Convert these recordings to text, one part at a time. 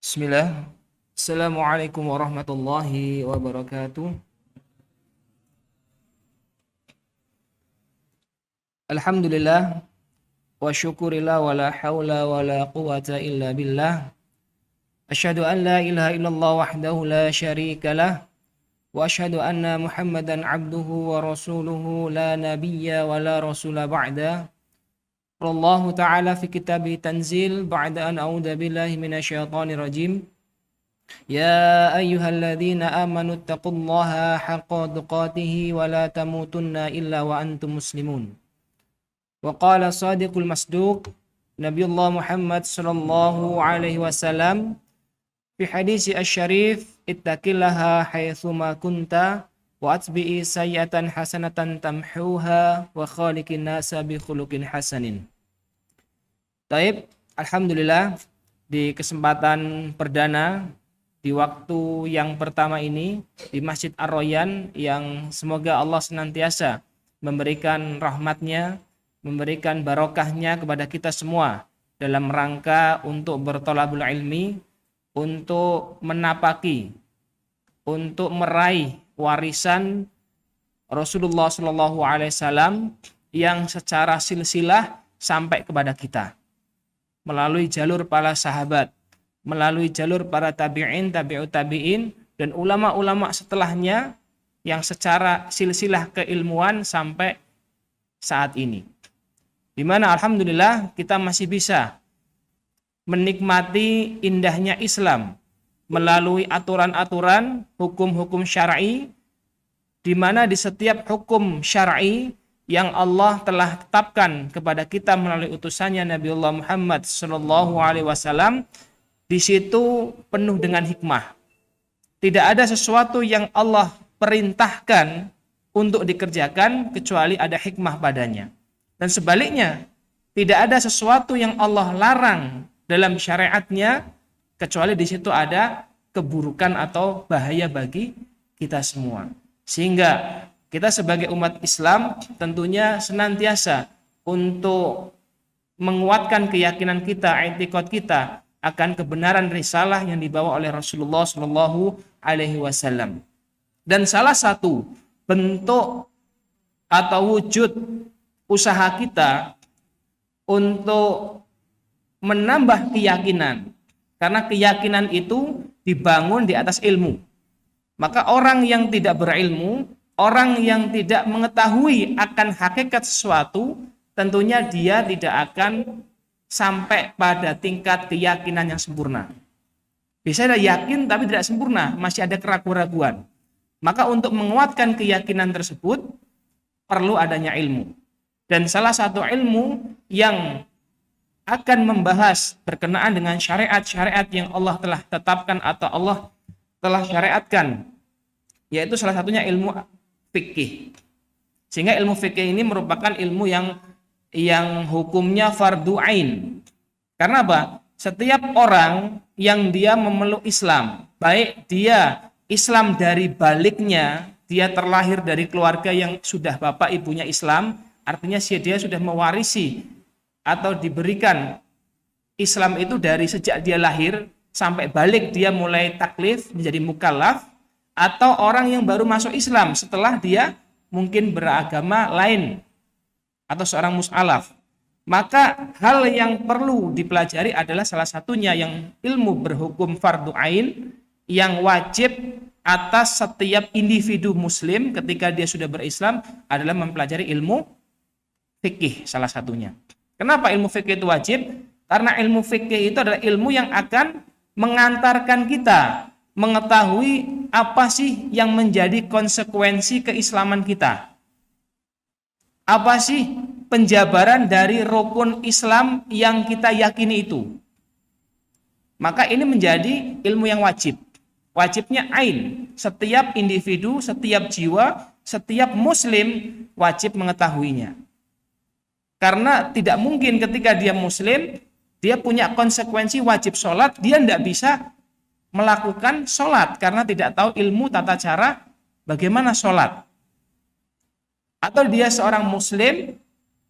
Bismillah. Assalamualaikum warahmatullahi wabarakatuh. Alhamdulillah wa syukurillah wa la hawla wa la quwata illa billah. Asyhadu an la ilaha illallah wahdahu la syarika lah wa asyhadu anna Muhammadan abduhu wa rasuluhu la nabiyya wa la rasula ba'da. Allah Ta'ala fi kitabih tanzil ba'da an a'udzu billahi minasyaitonir rajim. Ya ayyuhalladzina amanu taqullaha haqqa tuqatih wa la tamutunna illa wa antum muslimun. Wa qala sadiqul masduq Nabiullah Muhammad sallallahu alaihi wasallam fi hadisi asy-syarif ittaqillaha haitsu ma kunta wa atbi'i sayyi'atan hasanatan tamhuha wa khaliqin nasa bi khuluqin hasanin. Taib, alhamdulillah di kesempatan perdana di waktu yang pertama ini di Masjid Ar-Royan yang semoga Allah senantiasa memberikan rahmatnya, memberikan barokahnya kepada kita semua dalam rangka untuk bertolabul ilmi, untuk menapaki, untuk meraih warisan Rasulullah Shallallahu Alaihi Wasallam yang secara silsilah sampai kepada kita melalui jalur para sahabat, melalui jalur para tabi'in, tabi'ut tabi'in, dan ulama-ulama setelahnya yang secara silsilah keilmuan sampai saat ini. Di mana alhamdulillah kita masih bisa menikmati indahnya Islam melalui aturan-aturan hukum-hukum syar'i, di mana di setiap hukum syar'i yang Allah telah tetapkan kepada kita melalui utusannya Nabiullah Muhammad sallallahu alaihi wasallam, di situ penuh dengan hikmah. Tidak ada sesuatu yang Allah perintahkan untuk dikerjakan kecuali ada hikmah padanya. Dan sebaliknya, tidak ada sesuatu yang Allah larang dalam syariatnya kecuali di situ ada keburukan atau bahaya bagi kita semua. Sehingga kita sebagai umat Islam tentunya senantiasa untuk menguatkan keyakinan kita, i'tiqad kita akan kebenaran risalah yang dibawa oleh Rasulullah Shallallahu Alaihi Wasallam. Dan salah satu bentuk atau wujud usaha kita untuk menambah keyakinan, karena keyakinan itu dibangun di atas ilmu. Maka orang yang tidak berilmu, orang yang tidak mengetahui akan hakikat sesuatu, tentunya dia tidak akan sampai pada tingkat keyakinan yang sempurna. Bisa ada yakin tapi tidak sempurna, masih ada keraguan-raguan. Maka untuk menguatkan keyakinan tersebut perlu adanya ilmu. Dan salah satu ilmu yang akan membahas berkenaan dengan syariat-syariat yang Allah telah tetapkan atau Allah telah syariatkan, yaitu salah satunya ilmu fikih. Sehingga ilmu fikih ini merupakan ilmu yang hukumnya fardu ain. Karena apa? Setiap orang yang dia memeluk Islam, baik dia Islam dari baliknya, dia terlahir dari keluarga yang sudah bapak ibunya Islam, artinya dia sudah mewarisi atau diberikan Islam itu dari sejak dia lahir sampai balik dia mulai taklif menjadi mukallaf, atau orang yang baru masuk Islam setelah dia mungkin beragama lain atau seorang mus'alaf. Maka hal yang perlu dipelajari adalah salah satunya yang ilmu berhukum fardu ain yang wajib atas setiap individu muslim ketika dia sudah berislam adalah mempelajari ilmu fikih salah satunya. Kenapa ilmu fikih itu wajib? Karena ilmu fikih itu adalah ilmu yang akan mengantarkan kita mengetahui apa sih yang menjadi konsekuensi keislaman kita. Apa sih penjabaran dari rukun Islam yang kita yakini itu? Maka ini menjadi ilmu yang wajib. Wajibnya ain. Setiap individu, setiap jiwa, setiap muslim wajib mengetahuinya. Karena tidak mungkin ketika dia muslim, dia punya konsekuensi wajib sholat, dia tidak bisa melakukan sholat karena tidak tahu ilmu tata cara bagaimana sholat. Atau dia seorang muslim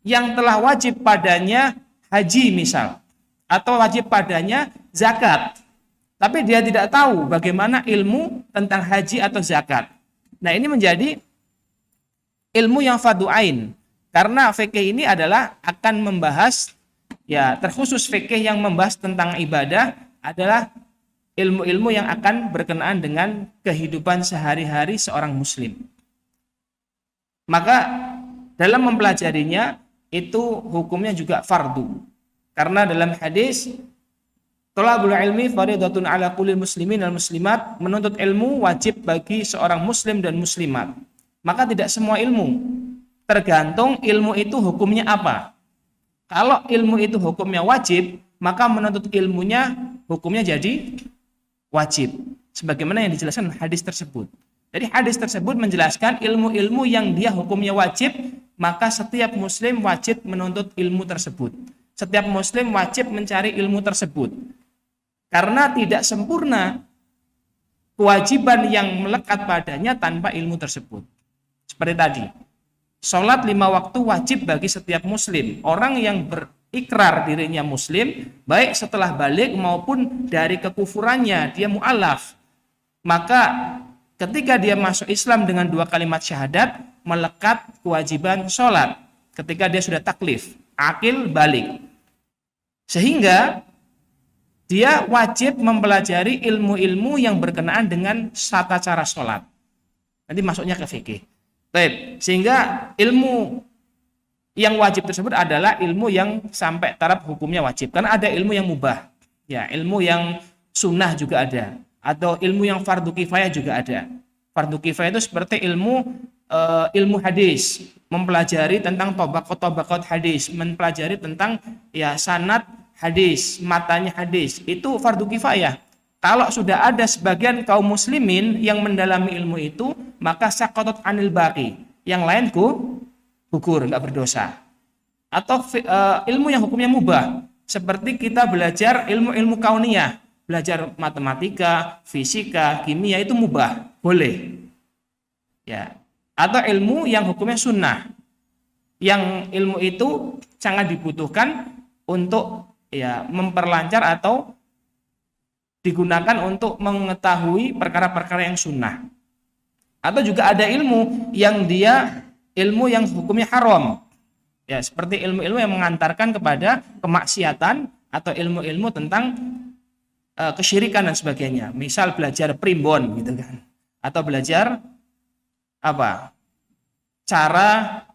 yang telah wajib padanya haji misal, atau wajib padanya zakat, tapi dia tidak tahu bagaimana ilmu tentang haji atau zakat. Nah, ini menjadi ilmu yang fardu ain. Karena fikih ini adalah akan membahas, ya terkhusus fikih yang membahas tentang ibadah adalah ilmu-ilmu yang akan berkenaan dengan kehidupan sehari-hari seorang muslim. Maka dalam mempelajarinya itu hukumnya juga fardu. Karena dalam hadis thalabul ilmi fardhatun ala kulli muslimin wal muslimat, menuntut ilmu wajib bagi seorang muslim dan muslimat. Maka tidak semua ilmu, tergantung ilmu itu hukumnya apa. Kalau ilmu itu hukumnya wajib, maka menuntut ilmunya hukumnya jadi wajib. Sebagaimana yang dijelaskan hadis tersebut. Jadi hadis tersebut menjelaskan ilmu-ilmu yang dia hukumnya wajib, maka setiap muslim wajib menuntut ilmu tersebut. Setiap muslim wajib mencari ilmu tersebut. Karena tidak sempurna kewajiban yang melekat padanya tanpa ilmu tersebut. Seperti tadi, sholat 5 waktu wajib bagi setiap muslim. Orang yang berikrar dirinya muslim, baik setelah balik maupun dari kekufurannya, dia mu'alaf. Maka ketika dia masuk Islam dengan 2 kalimat syahadat, melekat kewajiban sholat. Ketika dia sudah taklif, akil, balik. Sehingga dia wajib mempelajari ilmu-ilmu yang berkenaan dengan tata cara sholat. Nanti masuknya ke fikih. Baik, sehingga ilmu yang wajib tersebut adalah ilmu yang sampai taraf hukumnya wajib. Karena ada ilmu yang mubah, ya ilmu yang sunnah juga ada, atau ilmu yang fardu kifayah juga ada. Fardu kifayah itu seperti ilmu hadis, mempelajari tentang tobakot hadis, mempelajari tentang ya sanad hadis, matanya hadis, itu fardu kifayah. Kalau sudah ada sebagian kaum muslimin yang mendalami ilmu itu, maka saqatat anil baqi, yang lain gugur, enggak berdosa. Atau ilmu yang hukumnya mubah, seperti kita belajar ilmu-ilmu kauniyah, belajar matematika, fisika, kimia, itu mubah, boleh. Ya. Atau ilmu yang hukumnya sunnah, yang ilmu itu sangat dibutuhkan untuk ya memperlancar atau digunakan untuk mengetahui perkara-perkara yang sunnah. Atau juga ada ilmu yang dia ilmu yang hukumnya haram, ya seperti ilmu-ilmu yang mengantarkan kepada kemaksiatan atau ilmu-ilmu tentang kesyirikan dan sebagainya. Misal belajar primbon gitu kan, atau belajar apa cara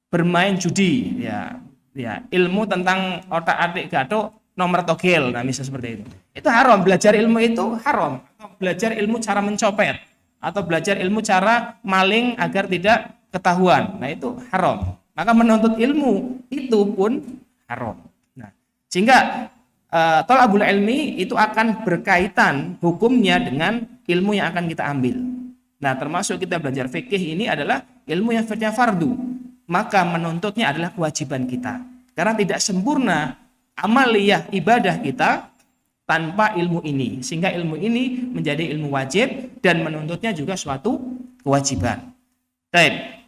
bermain judi, ya ilmu tentang otak-atik gathuk nomor togel, nah misal seperti itu haram. Belajar ilmu itu haram. Atau belajar ilmu cara mencopet, atau belajar ilmu cara maling agar tidak ketahuan, nah itu haram. Maka menuntut ilmu itu pun haram. Nah, sehingga thalabul ilmi itu akan berkaitan hukumnya dengan ilmu yang akan kita ambil. Nah, termasuk kita belajar fikih ini adalah ilmu yang sifatnya fardu. Maka menuntutnya adalah kewajiban kita. Karena tidak sempurna amaliyah ibadah kita tanpa ilmu ini. Sehingga ilmu ini menjadi ilmu wajib dan menuntutnya juga suatu kewajiban. Baik.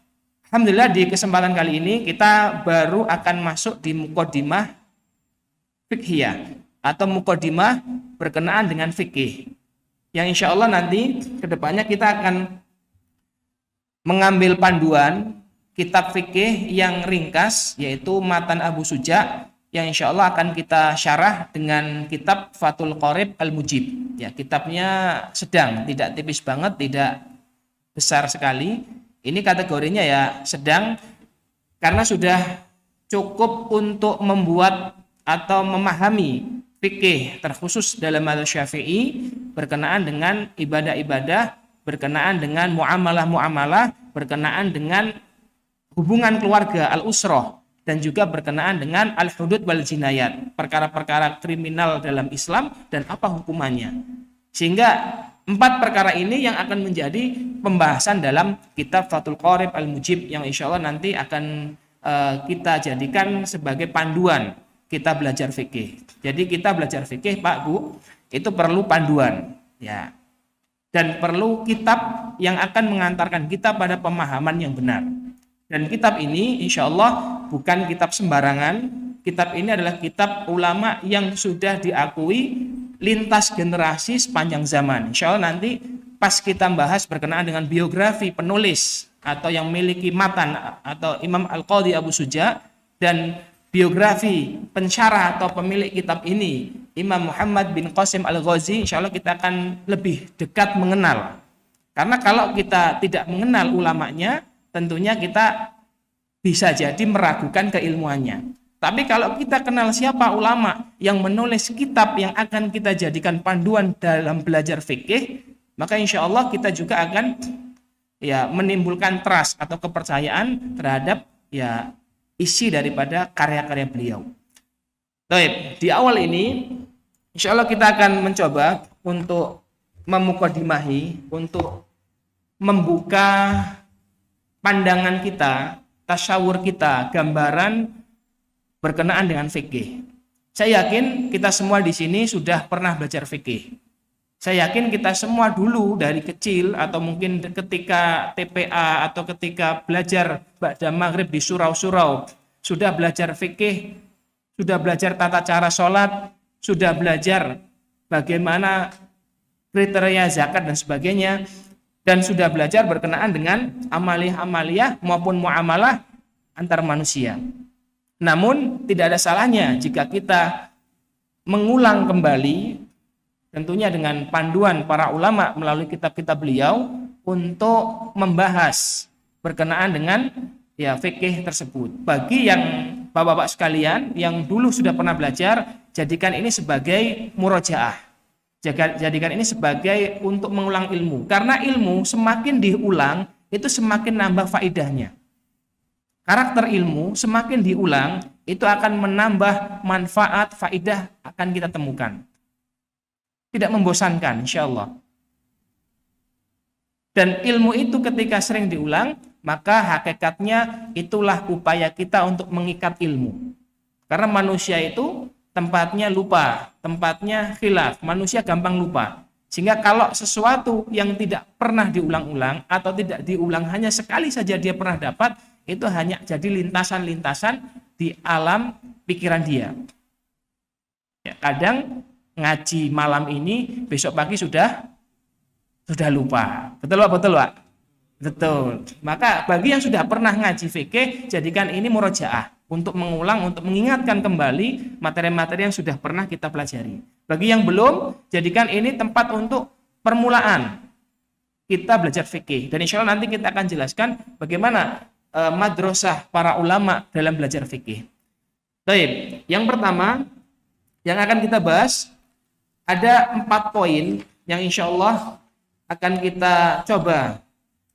Alhamdulillah di kesempatan kali ini kita baru akan masuk di muqaddimah fiqhiyah atau muqaddimah berkenaan dengan fikih. Yang insya Allah nanti kedepannya kita akan mengambil panduan kitab fikih yang ringkas, yaitu Matan Abu Suja, yang insya Allah akan kita syarah dengan kitab Fathul Qorib Al-Mujib. Ya, kitabnya sedang, tidak tipis banget, tidak besar sekali. Ini kategorinya ya sedang, karena sudah cukup untuk membuat atau memahami fikih terkhusus dalam mazhab Syafi'i berkenaan dengan ibadah-ibadah, berkenaan dengan muamalah-muamalah, berkenaan dengan hubungan keluarga al-usrah, dan juga berkenaan dengan al-hudud wal jinayat, perkara-perkara kriminal dalam Islam dan apa hukumannya. Sehingga 4 perkara ini yang akan menjadi pembahasan dalam kitab Fathul Qorib Al-Mujib yang insya Allah nanti akan kita jadikan sebagai panduan kita belajar fikih. Jadi kita belajar fikih, Pak, Bu, itu perlu panduan, ya. Dan perlu kitab yang akan mengantarkan kita pada pemahaman yang benar. Dan kitab ini insya Allah bukan kitab sembarangan. Kitab ini adalah kitab ulama yang sudah diakui lintas generasi sepanjang zaman. Insya Allah nanti pas kita bahas berkenaan dengan biografi penulis atau yang memiliki matan atau Imam Al-Qadhi Abu Suja dan biografi pensyarah atau pemilik kitab ini Imam Muhammad bin Qasim Al-Ghazi, insya Allah kita akan lebih dekat mengenal. Karena kalau kita tidak mengenal ulamanya, tentunya kita bisa jadi meragukan keilmuannya. Tapi kalau kita kenal siapa ulama yang menulis kitab yang akan kita jadikan panduan dalam belajar fikih, maka insya Allah kita juga akan menimbulkan trust atau kepercayaan terhadap isi daripada karya-karya beliau. Baik, di awal ini insya Allah kita akan mencoba untuk memukadimahi, untuk membuka pandangan kita, tasyawur kita, gambaran berkenaan dengan fikih. Saya yakin kita semua di sini sudah pernah belajar fikih. Saya yakin kita semua dulu dari kecil atau mungkin ketika TPA atau ketika belajar ba'da maghrib di surau-surau sudah belajar fikih, sudah belajar tata cara sholat, sudah belajar bagaimana kriteria zakat dan sebagainya, dan sudah belajar berkenaan dengan amaliyah-amaliyah maupun muamalah antar manusia. Namun tidak ada salahnya jika kita mengulang kembali, tentunya dengan panduan para ulama melalui kitab-kitab beliau untuk membahas berkenaan dengan fikih tersebut. Bagi yang bapak-bapak sekalian yang dulu sudah pernah belajar, jadikan ini sebagai murojaah. Jadikan ini sebagai untuk mengulang ilmu. Karena ilmu semakin diulang itu semakin nambah faedahnya. Karakter ilmu semakin diulang itu akan menambah manfaat, faedah akan kita temukan. Tidak membosankan insya Allah. Dan ilmu itu ketika sering diulang, maka hakikatnya itulah upaya kita untuk mengikat ilmu. Karena manusia itu tempatnya lupa, tempatnya khilaf, manusia gampang lupa. Sehingga kalau sesuatu yang tidak pernah diulang-ulang atau tidak diulang hanya sekali saja dia pernah dapat, itu hanya jadi lintasan-lintasan di alam pikiran dia. Kadang ngaji malam ini, besok pagi sudah lupa. Betul Pak? Betul Pak? Betul. Maka bagi yang sudah pernah ngaji fikih, jadikan ini murojaah untuk mengulang, untuk mengingatkan kembali materi-materi yang sudah pernah kita pelajari. Bagi yang belum, jadikan ini tempat untuk permulaan kita belajar fikih. Dan insya Allah nanti kita akan jelaskan bagaimana madrasah para ulama dalam belajar fikih. Baik, yang pertama yang akan kita bahas ada 4 poin yang insya Allah akan kita coba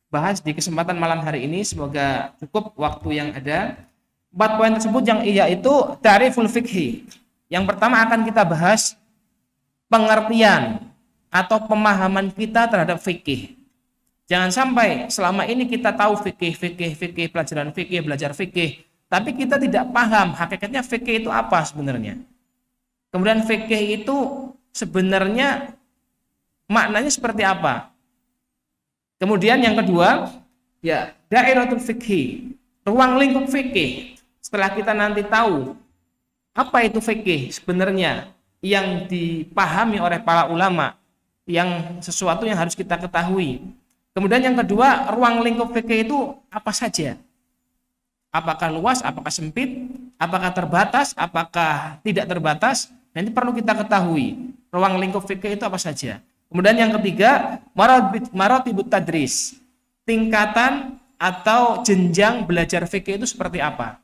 bahas di kesempatan malam hari ini. Semoga cukup waktu yang ada. 4 poin tersebut yang yaitu ta'riful fikhi. Yang pertama akan kita bahas pengertian atau pemahaman kita terhadap fikih. Jangan sampai selama ini kita tahu fikih, pelajaran fikih, belajar fikih, tapi kita tidak paham hakikatnya fikih itu apa sebenarnya. Kemudian fikih itu sebenarnya maknanya seperti apa. Kemudian yang kedua, dairatul fikih, ruang lingkup fikih. Setelah kita nanti tahu apa itu fikih sebenarnya yang dipahami oleh para ulama, yang sesuatu yang harus kita ketahui. Kemudian yang kedua, ruang lingkup fikih itu apa saja? Apakah luas, apakah sempit, apakah terbatas, apakah tidak terbatas? Nanti perlu kita ketahui ruang lingkup fikih itu apa saja. Kemudian yang ketiga, maratibut tadris, tingkatan atau jenjang belajar fikih itu seperti apa?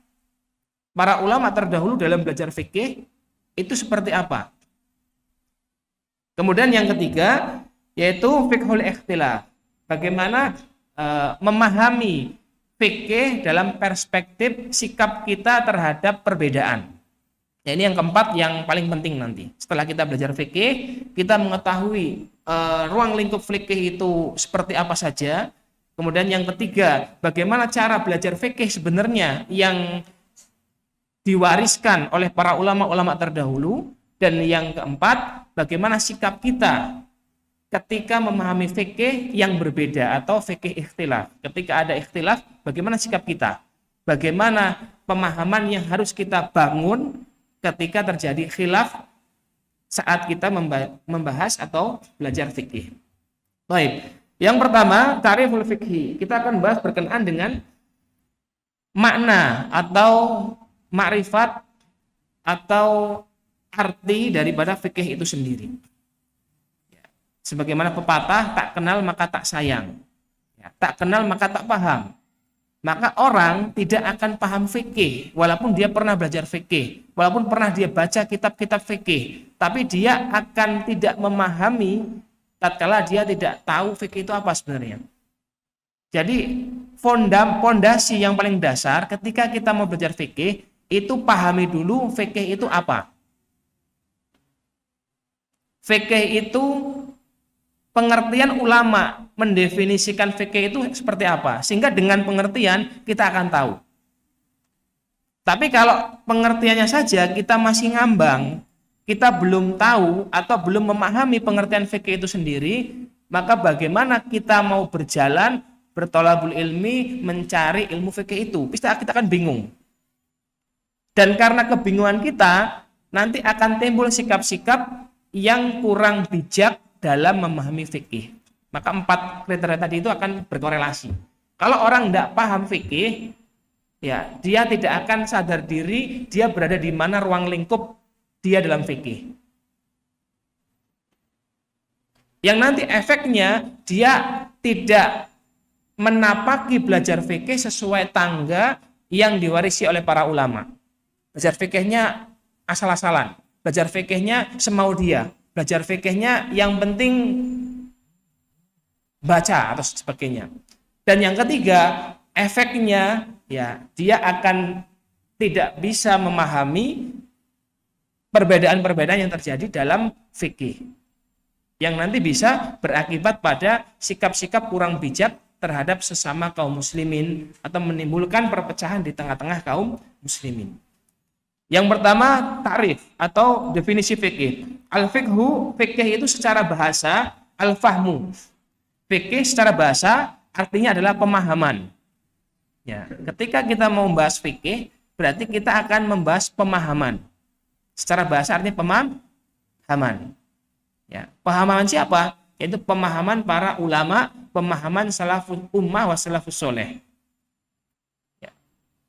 Para ulama terdahulu dalam belajar fikih itu seperti apa? Kemudian yang ketiga, yaitu fiqhul ikhtilaf. Bagaimana memahami fikih dalam perspektif sikap kita terhadap perbedaan. Ya, ini yang keempat yang paling penting nanti. Setelah kita belajar fikih, kita mengetahui ruang lingkup fikih itu seperti apa saja. Kemudian yang ketiga, bagaimana cara belajar fikih sebenarnya yang diwariskan oleh para ulama-ulama terdahulu. Dan yang keempat, bagaimana sikap kita ketika memahami fikih yang berbeda atau fikih ikhtilaf. Ketika ada ikhtilaf, bagaimana sikap kita? Bagaimana pemahaman yang harus kita bangun ketika terjadi khilaf saat kita membahas atau belajar fikih. Baik, yang pertama ta'riful fikhi. Kita akan bahas berkenaan dengan makna atau makrifat atau arti daripada fikih itu sendiri. Sebagaimana pepatah, tak kenal maka tak sayang, tak kenal maka tak paham. Maka orang tidak akan paham fikih walaupun dia pernah belajar fikih, walaupun pernah dia baca kitab-kitab fikih, tapi dia akan tidak memahami tatkala dia tidak tahu fikih itu apa sebenarnya. Jadi fondasi yang paling dasar ketika kita mau belajar fikih itu pahami dulu fikih itu apa. Fikih itu pengertian ulama mendefinisikan fikih itu seperti apa, sehingga dengan pengertian kita akan tahu. Tapi kalau pengertiannya saja kita masih ngambang, kita belum tahu atau belum memahami pengertian fikih itu sendiri, maka bagaimana kita mau berjalan bertolabul ilmi mencari ilmu fikih itu? Kita akan bingung. Dan karena kebingungan kita, nanti akan timbul sikap-sikap yang kurang bijak dalam memahami fikih. Maka 4 kriteria tadi itu akan berkorelasi. Kalau orang tidak paham fikih, ya dia tidak akan sadar diri dia berada di mana ruang lingkup dia dalam fikih. Yang nanti efeknya dia tidak menapaki belajar fikih sesuai tangga yang diwarisi oleh para ulama. Belajar fikihnya asal-asalan, belajar fikihnya semau dia, belajar fikihnya yang penting baca atau sebagainya. Dan yang ketiga, efeknya ya dia akan tidak bisa memahami perbedaan-perbedaan yang terjadi dalam fikih, yang nanti bisa berakibat pada sikap-sikap kurang bijak terhadap sesama kaum muslimin atau menimbulkan perpecahan di tengah-tengah kaum muslimin. Yang pertama, ta'rif atau definisi fikih. Al-fiqhu, fikih itu secara bahasa, al-fahmu. Fikih secara bahasa artinya adalah pemahaman. Ya, ketika kita mau membahas fikih, berarti kita akan membahas pemahaman. Secara bahasa artinya pemahaman. Ya, pemahaman siapa? Yaitu pemahaman para ulama, pemahaman salafus ummah wa salafus soleh.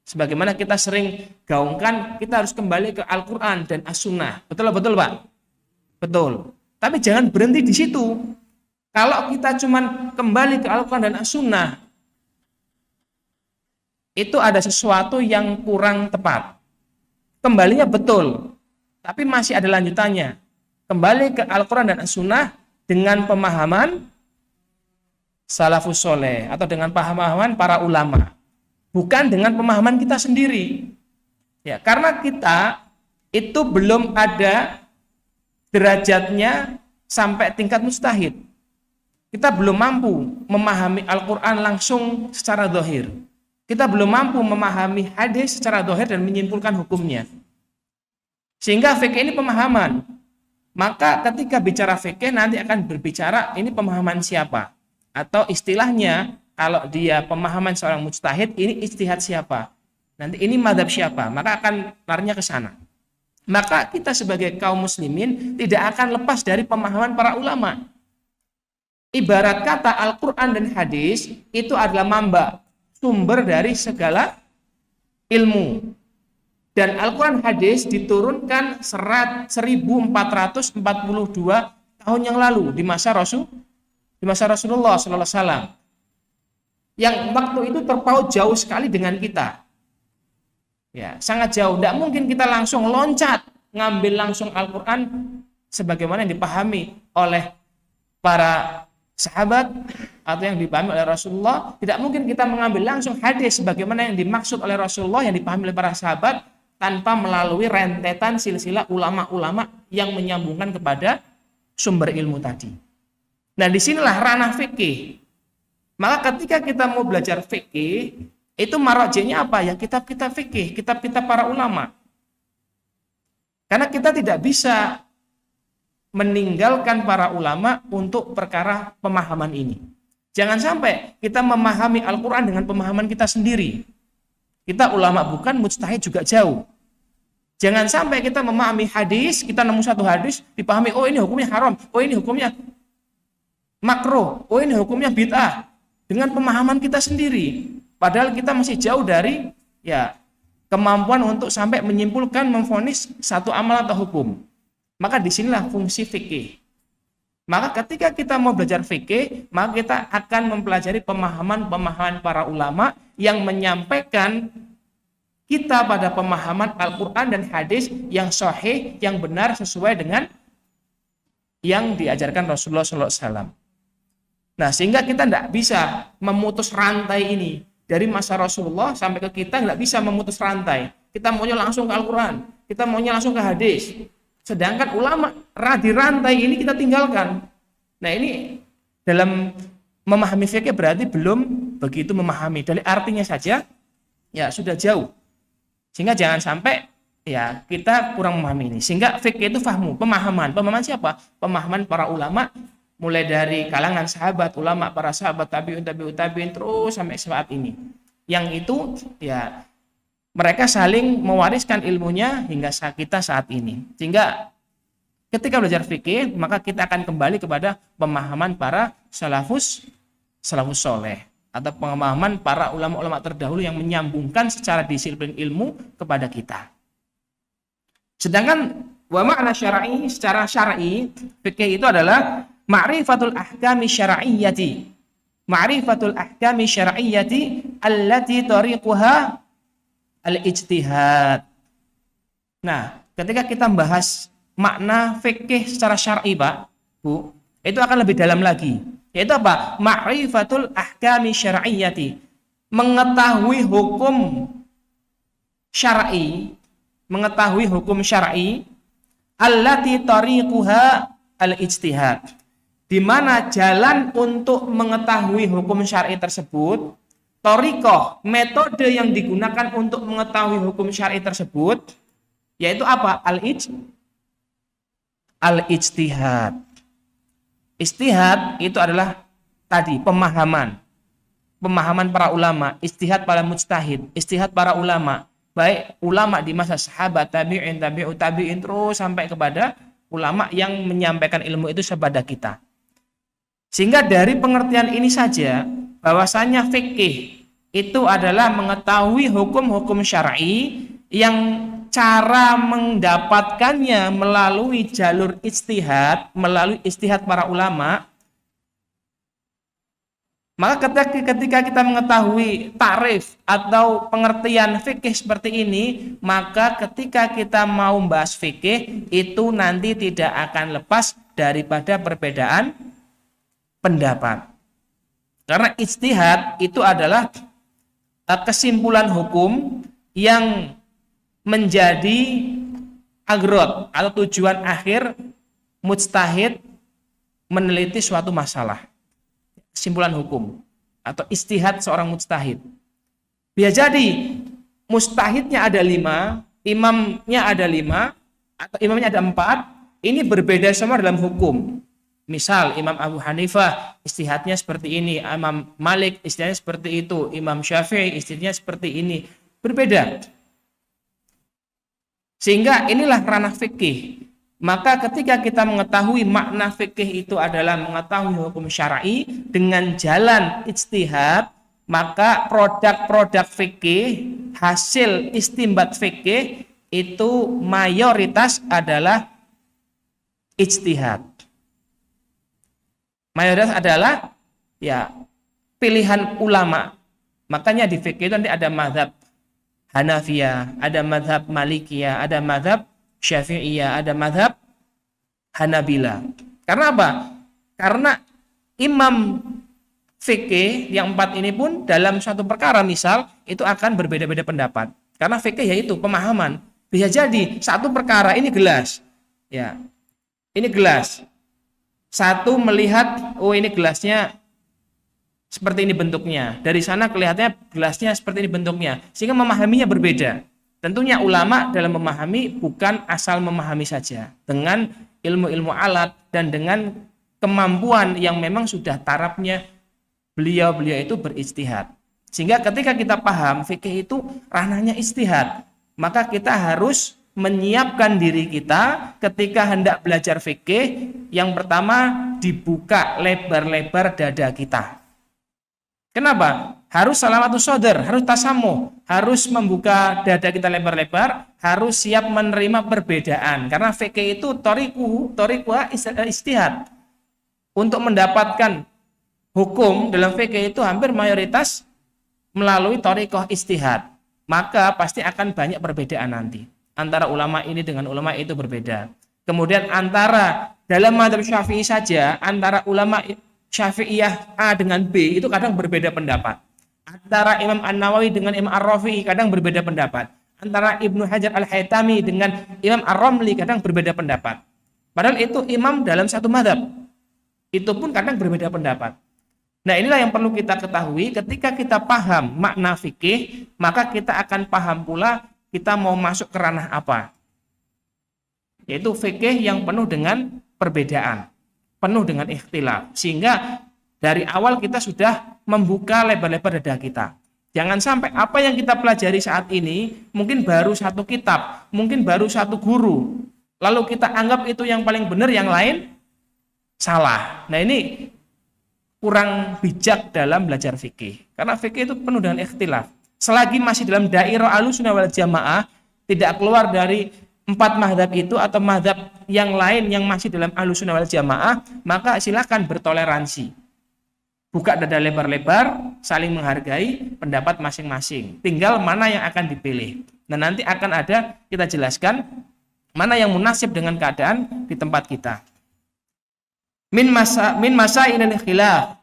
Sebagaimana kita sering gaungkan, kita harus kembali ke Al-Quran dan As-Sunnah. Betul Pak? Betul. Tapi jangan berhenti di situ. Kalau kita cuma kembali ke Al-Quran dan As-Sunnah, itu ada sesuatu yang kurang tepat. Kembalinya betul, tapi masih ada lanjutannya. Kembali ke Al-Quran dan As-Sunnah dengan pemahaman salafus soleh atau dengan pemahaman para ulama. Bukan dengan pemahaman kita sendiri. Ya, karena kita itu belum ada derajatnya sampai tingkat mujtahid. Kita belum mampu memahami Al-Quran langsung secara zahir. Kita belum mampu memahami hadis secara zahir dan menyimpulkan hukumnya. Sehingga fikih ini pemahaman. Maka ketika bicara fikih nanti akan berbicara ini pemahaman siapa. Atau istilahnya kalau dia pemahaman seorang mujtahid, ini ijtihad siapa? Nanti ini mazhab siapa? Maka akan larinya ke sana. Maka kita sebagai kaum muslimin tidak akan lepas dari pemahaman para ulama. Ibarat kata Al-Quran dan hadis itu adalah mamba, sumber dari segala ilmu. Dan Al-Quran hadis diturunkan 1442 tahun yang lalu di masa Rasulullah SAW. Yang waktu itu terpaut jauh sekali dengan kita. Ya, sangat jauh. Tidak mungkin kita langsung loncat ngambil langsung Al-Quran sebagaimana yang dipahami oleh para sahabat atau yang dipahami oleh Rasulullah. Tidak mungkin kita mengambil langsung hadis sebagaimana yang dimaksud oleh Rasulullah, yang dipahami oleh para sahabat, tanpa melalui rentetan silsilah ulama-ulama yang menyambungkan kepada sumber ilmu tadi. Nah, disinilah ranah fikih. Maka ketika kita mau belajar fikih, itu marojenya apa? Ya kitab-kitab fikih, kitab-kitab para ulama. Karena kita tidak bisa meninggalkan para ulama untuk perkara pemahaman ini. Jangan sampai kita memahami Al-Quran dengan pemahaman kita sendiri. Kita ulama bukan, mujtahid juga jauh. Jangan sampai kita memahami hadis, kita nemu satu hadis, dipahami, oh ini hukumnya haram, oh ini hukumnya makruh, oh ini hukumnya bid'ah, dengan pemahaman kita sendiri. Padahal kita masih jauh dari kemampuan untuk sampai menyimpulkan, memvonis satu amal atau hukum. Maka disinilah fungsi fikih. Maka ketika kita mau belajar fikih, maka kita akan mempelajari pemahaman-pemahaman para ulama yang menyampaikan kita pada pemahaman Al-Quran dan hadis yang sahih, yang benar sesuai dengan yang diajarkan Rasulullah SAW. Nah, sehingga kita tidak bisa memutus rantai ini. Dari masa Rasulullah sampai ke kita tidak bisa memutus rantai. Kita maunya langsung ke Al-Quran, kita maunya langsung ke hadis. Sedangkan ulama di rantai ini kita tinggalkan. Nah, ini dalam memahami fikih berarti belum begitu memahami. Dari artinya saja sudah jauh. Sehingga jangan sampai kita kurang memahami ini. Sehingga fikih itu fahmu, pemahaman. Pemahaman siapa? Pemahaman para ulama, mulai dari kalangan sahabat, ulama, para sahabat, tabi'un, terus sampai saat ini. Yang itu mereka saling mewariskan ilmunya hingga kita saat ini. Sehingga ketika belajar fikih, maka kita akan kembali kepada pemahaman para salafus soleh, atau pemahaman para ulama-ulama terdahulu yang menyambungkan secara disiplin ilmu kepada kita. Sedangkan wa makna syar'i, secara syar'i, fikih itu adalah ma'rifatul ahkami syar'iyyati. Ma'rifatul ahkami syar'iyyati allati tariquha al-ijtihad. Nah, ketika kita membahas makna fikih secara syar'i, Pak, Bu, itu akan lebih dalam lagi. Yaitu apa? Ma'rifatul ahkami syar'iyyati. Mengetahui hukum syar'i, allati tariquha al-ijtihad. Di mana jalan untuk mengetahui hukum syar'i tersebut, thariqah, metode yang digunakan untuk mengetahui hukum syar'i tersebut, yaitu apa? Al-ijtihad. Ijtihad itu adalah tadi pemahaman para ulama, ijtihad para mujtahid, ijtihad para ulama, baik ulama di masa sahabat, tabi'in, tabi'ut tabi'in, terus sampai kepada ulama yang menyampaikan ilmu itu kepada kita. Sehingga dari pengertian ini saja bahwasanya fikih itu adalah mengetahui hukum-hukum syar'i yang cara mendapatkannya melalui jalur ijtihad, melalui ijtihad para ulama. Maka ketika kita mengetahui tarif atau pengertian fikih seperti ini, maka ketika kita mau membahas fikih itu nanti tidak akan lepas daripada perbedaan pendapat. Karena ijtihad itu adalah kesimpulan hukum yang menjadi agrot atau tujuan akhir mujtahid meneliti suatu masalah. Kesimpulan hukum atau ijtihad seorang mujtahid. Bisa jadi mujtahidnya ada 5, imamnya ada 5, atau imamnya ada 4. Ini berbeda semua dalam hukum. Misal Imam Abu Hanifah ijtihadnya seperti ini, Imam Malik ijtihadnya seperti itu, Imam Syafi'i ijtihadnya seperti ini. Berbeda. Sehingga inilah ranah fikih. Maka ketika kita mengetahui makna fikih itu adalah mengetahui hukum syar'i dengan jalan ijtihad, maka produk-produk fikih, hasil istinbat fikih itu mayoritas adalah ijtihad. Mayoritas adalah pilihan ulama. Makanya di fikih itu nanti ada mazhab Hanafiyah, ada mazhab Malikiyah, ada mazhab Syafi'iyah, ada mazhab Hanabila. Karena apa? Karena imam fikih yang 4 ini pun dalam suatu perkara misal itu akan berbeda-beda pendapat. Karena fikih yaitu pemahaman. Bisa jadi satu perkara ini gelas. Ini gelas. Satu melihat, oh ini gelasnya seperti ini bentuknya. Dari sana kelihatannya gelasnya seperti ini bentuknya. Sehingga memahaminya berbeda. Tentunya ulama dalam memahami bukan asal memahami saja. Dengan ilmu-ilmu alat dan dengan kemampuan yang memang sudah tarafnya beliau itu berijtihad. Sehingga ketika kita paham fikih itu ranahnya ijtihad, maka kita harus menyiapkan diri kita ketika hendak belajar fikih. Yang pertama, dibuka lebar-lebar dada kita. Kenapa? Harus salamatus sodr, harus tasamuh, harus membuka dada kita lebar-lebar, harus siap menerima perbedaan. Karena fikih itu thoriqah ijtihad. Untuk mendapatkan hukum dalam fikih itu hampir mayoritas melalui thoriqah ijtihad. Maka pasti akan banyak perbedaan nanti. Antara ulama ini dengan ulama itu berbeda. Kemudian antara dalam mazhab Syafi'i saja, antara ulama Syafi'iyah A dengan B itu kadang berbeda pendapat. Antara Imam An-Nawawi dengan Imam Ar-Rafi'i kadang berbeda pendapat. Antara Ibnu Hajar Al-Haytami dengan Imam Ar-Ramli kadang berbeda pendapat. Padahal itu imam dalam satu mazhab. Itu pun kadang berbeda pendapat. Nah, inilah yang perlu kita ketahui. Ketika kita paham makna fikih, maka kita akan paham pula kita mau masuk ke ranah apa. Yaitu fikih yang penuh dengan perbedaan, penuh dengan ikhtilaf. Sehingga dari awal kita sudah membuka lebar-lebar dada kita. Jangan sampai apa yang kita pelajari saat ini mungkin baru satu kitab, mungkin baru satu guru. Lalu kita anggap itu yang paling benar, yang lain salah. Nah, ini kurang bijak dalam belajar fikih. Karena fikih itu penuh dengan ikhtilaf. Selagi masih dalam dairah Ahlussunnah wal Jamaah, tidak keluar dari 4 mazhab itu atau mazhab yang lain yang masih dalam Ahlussunnah wal Jamaah, maka silakan bertoleransi. Buka dada lebar-lebar, saling menghargai pendapat masing-masing. Tinggal mana yang akan dipilih. Nah, nanti akan ada kita jelaskan mana yang munasib dengan keadaan di tempat kita. Min masailil khilaf.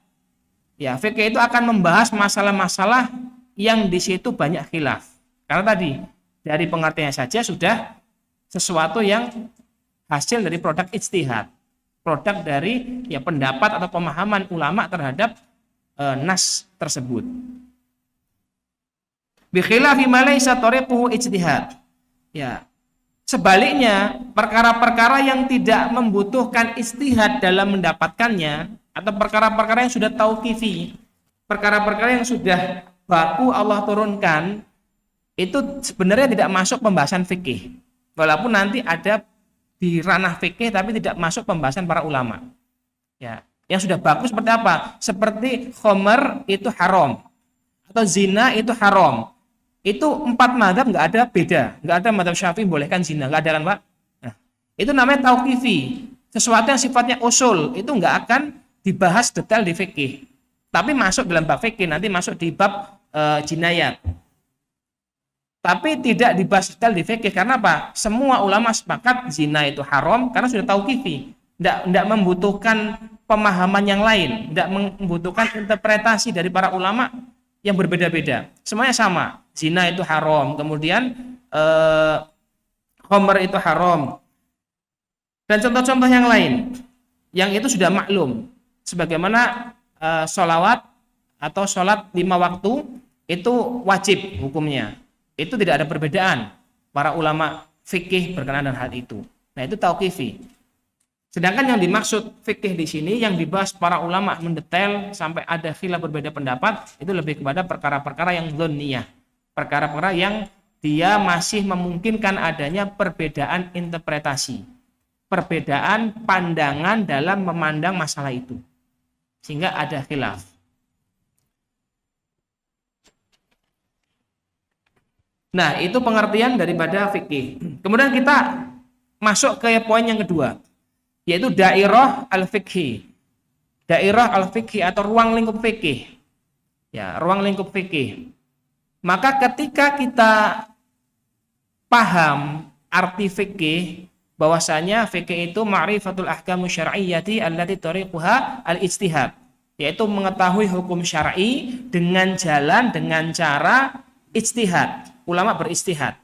Ya, fikih itu akan membahas masalah-masalah yang di situ banyak khilaf. Karena tadi dari pengertiannya saja sudah sesuatu yang hasil dari produk ijtihad. Produk dari ya pendapat atau pemahaman ulama terhadap nas tersebut. Bi khilafi ma laysa tariquhu ijtihad. Ya. Sebaliknya, perkara-perkara yang tidak membutuhkan ijtihad dalam mendapatkannya, atau perkara-perkara yang sudah tauqifi, perkara-perkara yang sudah baku Allah turunkan, itu sebenarnya tidak masuk pembahasan fikih. Walaupun nanti ada di ranah fikih, tapi tidak masuk pembahasan para ulama. Ya, yang sudah baku seperti apa? Seperti khamar itu haram, atau zina itu haram. Itu 4 mazhab nggak ada beda, nggak ada mazhab Syafi'i bolehkan zina, nggak ada kan Pak? Nah, itu namanya tauqifi, sesuatu yang sifatnya usul, itu nggak akan dibahas detail di fikih, tapi masuk dalam bab fikih, nanti masuk di bab jinayat, tapi tidak dibahas detail di fikih. Karena apa? Semua ulama sepakat zina itu haram karena sudah tauqifi, nggak membutuhkan pemahaman yang lain, nggak membutuhkan interpretasi dari para ulama yang berbeda-beda, semuanya sama. Zina itu haram, kemudian khamr itu haram, dan contoh-contoh yang lain yang itu sudah maklum, sebagaimana sholawat atau sholat 5 waktu itu wajib hukumnya, itu tidak ada perbedaan para ulama fikih berkenaan dengan hal itu. Nah, itu tauqifi. Sedangkan yang dimaksud fikih di sini, yang dibahas para ulama mendetail sampai ada khilaf berbeda pendapat, itu lebih kepada perkara-perkara yang dhanniyah, perkara-perkara yang dia masih memungkinkan adanya perbedaan interpretasi, perbedaan pandangan dalam memandang masalah itu, sehingga ada khilaf. Nah, itu pengertian daripada fikih. Kemudian kita masuk ke poin yang kedua, yaitu dairah al-fikhi. Dairah al-fikhi atau ruang lingkup fikih. Ya, ruang lingkup fikih. Maka ketika kita paham arti fikih, bahwasanya fikih itu ma'rifatul ahkamu syar'iyyati allati tariquha al-ijtihad, yaitu mengetahui hukum syar'i dengan jalan, dengan cara ijtihad. Ulama berijtihad.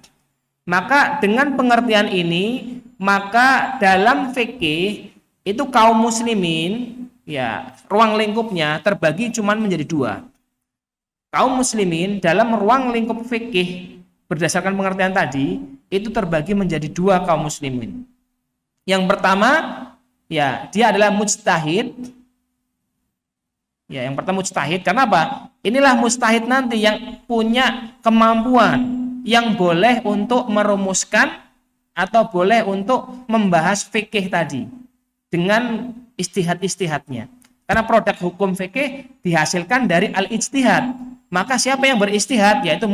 Maka dengan pengertian ini, maka dalam fikih itu kaum muslimin, ya, ruang lingkupnya terbagi cuma menjadi 2. Kaum muslimin dalam ruang lingkup fikih berdasarkan pengertian tadi itu terbagi menjadi 2 kaum muslimin. Yang pertama, ya, dia adalah mujtahid. Ya, yang pertama mujtahid. Karena apa? Inilah mujtahid nanti yang punya kemampuan, yang boleh untuk merumuskan atau boleh untuk membahas fikih tadi dengan istihad-istihadnya. Karena produk hukum fikih dihasilkan dari al-ijtihad. Maka siapa yang beristihad yaitu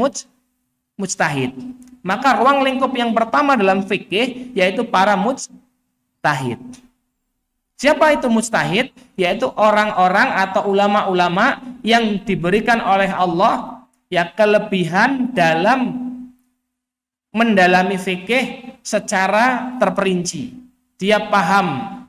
mujtahid. Maka ruang lingkup yang pertama dalam fikih yaitu para mujtahid. Siapa itu mujtahid? Yaitu orang-orang atau ulama-ulama yang diberikan oleh Allah ya kelebihan dalam mendalami fikih secara terperinci. Dia paham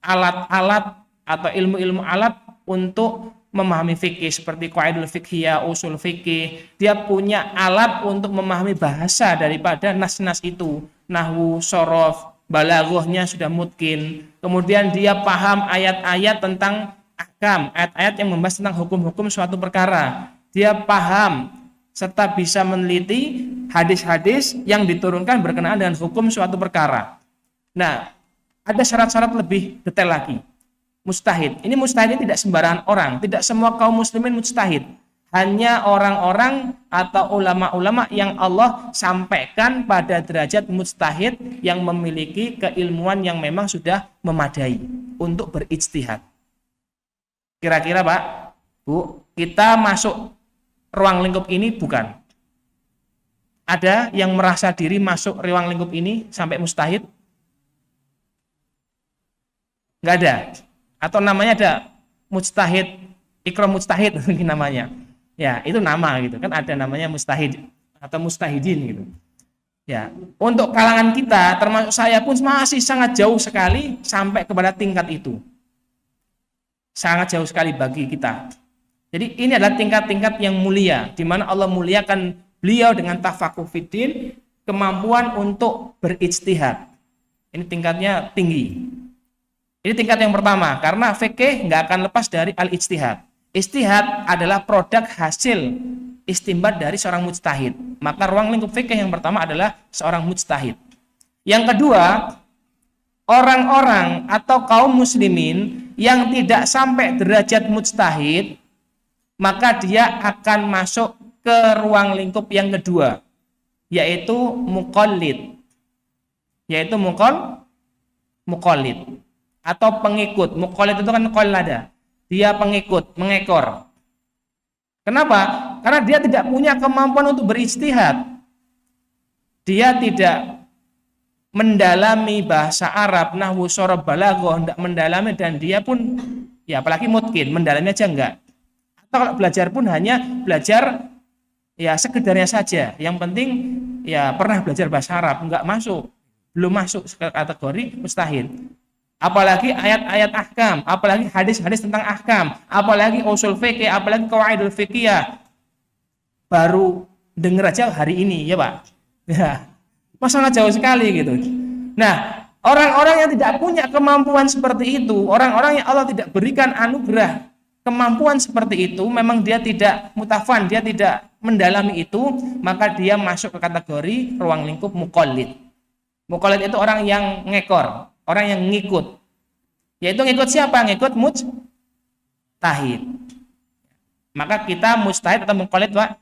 alat-alat atau ilmu-ilmu alat untuk memahami fikih seperti qaidul fiqhiyah, usul fikih. Dia punya alat untuk memahami bahasa daripada nas-nas itu, nahwu, shorof, balaghahnya sudah mutkin. Kemudian dia paham ayat-ayat tentang ahkam, ayat-ayat yang membahas tentang hukum-hukum suatu perkara. Dia paham serta bisa meneliti hadis-hadis yang diturunkan berkenaan dengan hukum suatu perkara. Nah, ada syarat-syarat lebih detail lagi. Mujtahid. Ini mujtahid ini tidak sembarangan orang, tidak semua kaum muslimin mujtahid. Hanya orang-orang atau ulama-ulama yang Allah sampaikan pada derajat mujtahid yang memiliki keilmuan yang memang sudah memadai untuk berijtihad. Kira-kira Pak, Bu, kita masuk ruang lingkup ini bukan? Ada yang merasa diri masuk ruang lingkup ini sampai mujtahid? Nggak ada. Atau namanya ada mujtahid, ikram mujtahid mungkin namanya. Ya, itu nama gitu kan, ada namanya mujtahid atau mujtahidin gitu. Ya, untuk kalangan kita termasuk saya pun masih sangat jauh sekali sampai kepada tingkat itu. Sangat jauh sekali bagi kita. Jadi ini adalah tingkat-tingkat yang mulia di mana Allah muliakan beliau dengan tafaqquh fiddin, kemampuan untuk berijtihad. Ini tingkatnya tinggi. Ini tingkat yang pertama, karena fikih nggak akan lepas dari al-ijtihad. Ijtihad adalah produk hasil istimbat dari seorang mujtahid. Maka ruang lingkup fikih yang pertama adalah seorang mujtahid. Yang kedua, orang-orang atau kaum muslimin yang tidak sampai derajat mujtahid, maka dia akan masuk ke ruang lingkup yang kedua, yaitu muqallid. Yaitu muqallid. Atau pengikut. Muqallid itu kan qallada. Dia pengikut, mengekor. Kenapa? Karena dia tidak punya kemampuan untuk berijtihad. Dia tidak mendalami bahasa Arab, nahwu, shorof, balaghah, tidak mendalami, dan dia pun ya apalagi mutkin, mendalami aja enggak. Atau kalau belajar pun hanya belajar ya sekedarnya saja. Yang penting ya pernah belajar bahasa Arab, enggak masuk. Belum masuk ke kategori mustahil. Apalagi ayat-ayat ahkam, apalagi hadis-hadis tentang ahkam, apalagi usul fikih, apalagi qawaidul fiqhiyah. Baru dengar aja hari ini ya Pak. Ya. Masalah jauh sekali gitu. Nah, orang-orang yang tidak punya kemampuan seperti itu, orang-orang yang Allah tidak berikan anugerah kemampuan seperti itu, memang dia tidak mutafan, dia tidak mendalami itu, maka dia masuk ke kategori ruang lingkup muqallid. Muqallid itu orang yang ngekor, orang yang ngikut. Yaitu ngikut siapa? Ngikut mujtahid. Maka kita mujtahid atau muqallid, Pak?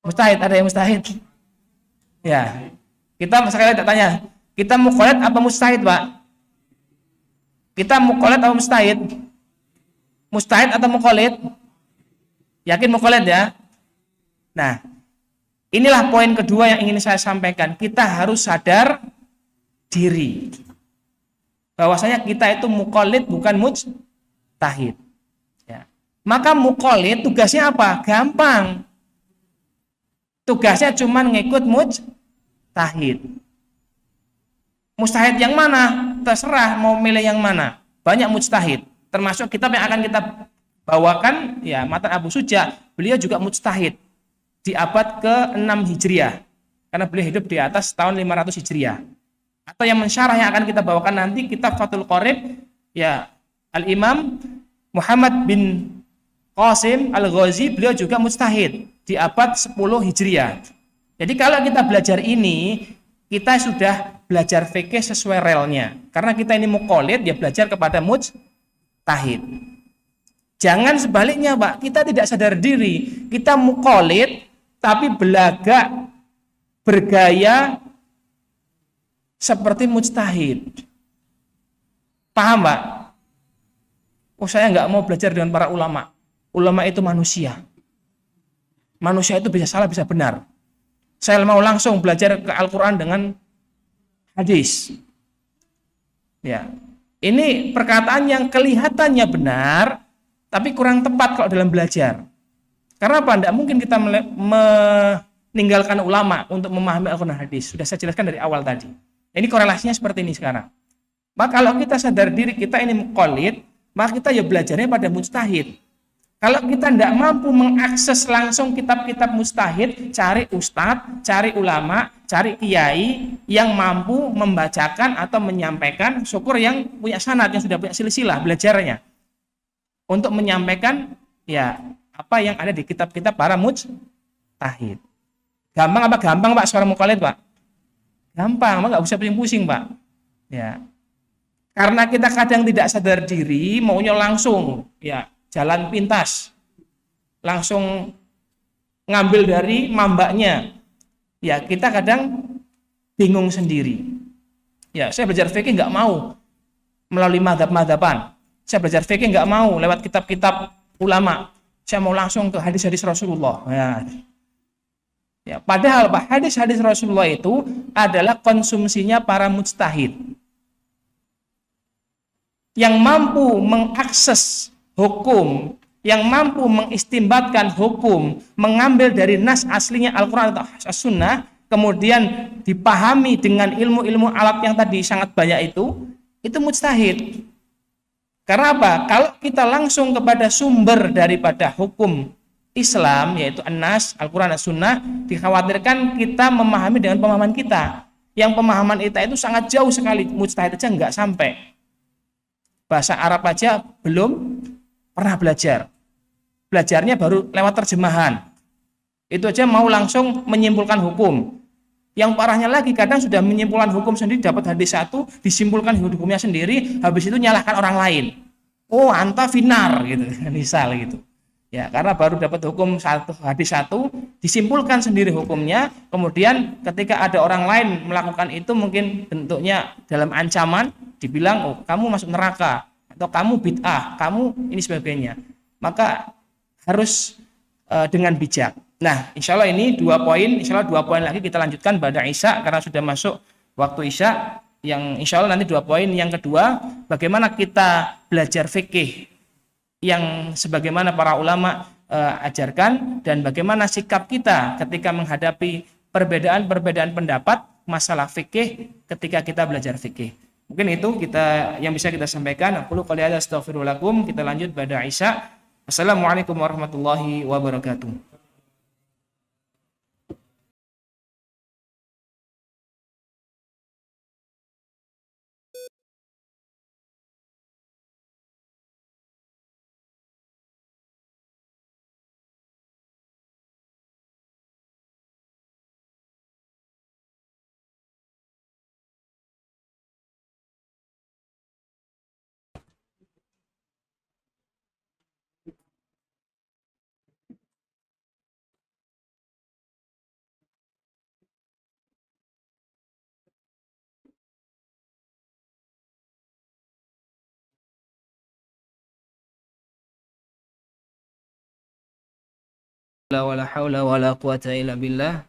Mujtahid, ada yang mujtahid? Ya. Kita sekali lagi tanya, kita muqallid apa mujtahid, Pak? Kita muqallid atau mujtahid? Mujtahid atau muqallid? Yakin muqallid ya? Nah, inilah poin kedua yang ingin saya sampaikan. Kita harus sadar diri bahwasanya kita itu muqallid bukan mujtahid. Ya. Maka muqallid tugasnya apa? Gampang. Tugasnya cuma ngikut mujtahid. Mujtahid yang mana? Terserah mau milih yang mana. Banyak mujtahid. Termasuk kitab yang akan kita bawakan, ya Matan Abu Suja, beliau juga mujtahid di abad ke-6 Hijriah. Karena beliau hidup di atas tahun 500 Hijriah. Atau yang mensyarah yang akan kita bawakan nanti kitab Fathul Qorib, ya Al-Imam Muhammad bin Qasim Al-Ghazi, beliau juga mujtahid di abad 10 Hijriah. Jadi kalau kita belajar ini, kita sudah belajar fikih sesuai relnya. Karena kita ini muqallid, ya belajar kepada mujtahid. Jangan sebaliknya, Pak. Kita tidak sadar diri. Kita muqallid tapi belagak bergaya seperti mujtahid. Paham, Pak? Oh, saya nggak mau belajar dengan para ulama. Ulama itu manusia. Manusia itu bisa salah, bisa benar. Saya mau langsung belajar ke Al-Quran dengan hadis. Ya, ini perkataan yang kelihatannya benar, tapi kurang tepat kalau dalam belajar. Karena apa? Tidak mungkin kita meninggalkan ulama untuk memahami Al-Quran dan hadis. Sudah saya jelaskan dari awal tadi. Ini korelasinya seperti ini sekarang. Maka kalau kita sadar diri kita ini muqallid, maka kita ya belajarnya pada mujtahid. Kalau kita tidak mampu mengakses langsung kitab-kitab mujtahid, cari ustadz, cari ulama, cari kiai yang mampu membacakan atau menyampaikan, syukur yang punya sanad, yang sudah punya silsilah belajarnya, untuk menyampaikan ya apa yang ada di kitab-kitab para mujtahid. Gampang apa gampang, Pak, seorang muqallid, Pak? Gampang, nggak usah pusing-pusing, Pak. Ya, karena kita kadang tidak sadar diri, maunya langsung, ya jalan pintas, langsung ngambil dari mambaknya. Ya, kita kadang bingung sendiri. Ya, saya belajar fikih nggak mau melalui madhab-madhaban. Saya belajar fikih nggak mau lewat kitab-kitab ulama. Saya mau langsung ke hadis-hadis Rasulullah. Ya, padahal Pak, hadis-hadis Rasulullah itu adalah konsumsinya para mujtahid yang mampu mengakses hukum, yang mampu mengistimbatkan hukum, mengambil dari nas aslinya Al-Quran atau As-Sunnah, kemudian dipahami dengan ilmu-ilmu alat yang tadi sangat banyak itu mujtahid. Karena apa? Kalau kita langsung kepada sumber daripada hukum Islam, yaitu An-Nas, Al-Quran, As-Sunnah, dikhawatirkan kita memahami dengan pemahaman kita. Yang pemahaman kita itu sangat jauh sekali, mujtahid aja nggak sampai. Bahasa Arab aja belum pernah belajar. Belajarnya baru lewat terjemahan. Itu aja mau langsung menyimpulkan hukum. Yang parahnya lagi, kadang sudah menyimpulkan hukum sendiri, dapat hadis satu, disimpulkan hukumnya sendiri, habis itu nyalahkan orang lain. Oh, anta finar gitu, misal gitu. Ya, karena baru dapat hukum satu, hadis satu, disimpulkan sendiri hukumnya, kemudian ketika ada orang lain melakukan itu, mungkin bentuknya dalam ancaman, dibilang, oh kamu masuk neraka, atau kamu bid'ah, kamu ini sebagainya. Maka harus dengan bijak. Nah, insya Allah ini 2 poin, insya Allah 2 poin lagi kita lanjutkan pada Isya, karena sudah masuk waktu Isya, yang insya Allah nanti 2 poin. Yang kedua, bagaimana kita belajar fikih yang sebagaimana para ulama ajarkan, dan bagaimana sikap kita ketika menghadapi perbedaan-perbedaan pendapat masalah fikih ketika kita belajar fikih. Mungkin itu yang bisa kita sampaikan. Aku qouli hadza astaghfirullakum. Kita lanjut pada Isya. Assalamualaikum warahmatullahi wabarakatuh. Wala haula wala quwata illa billah.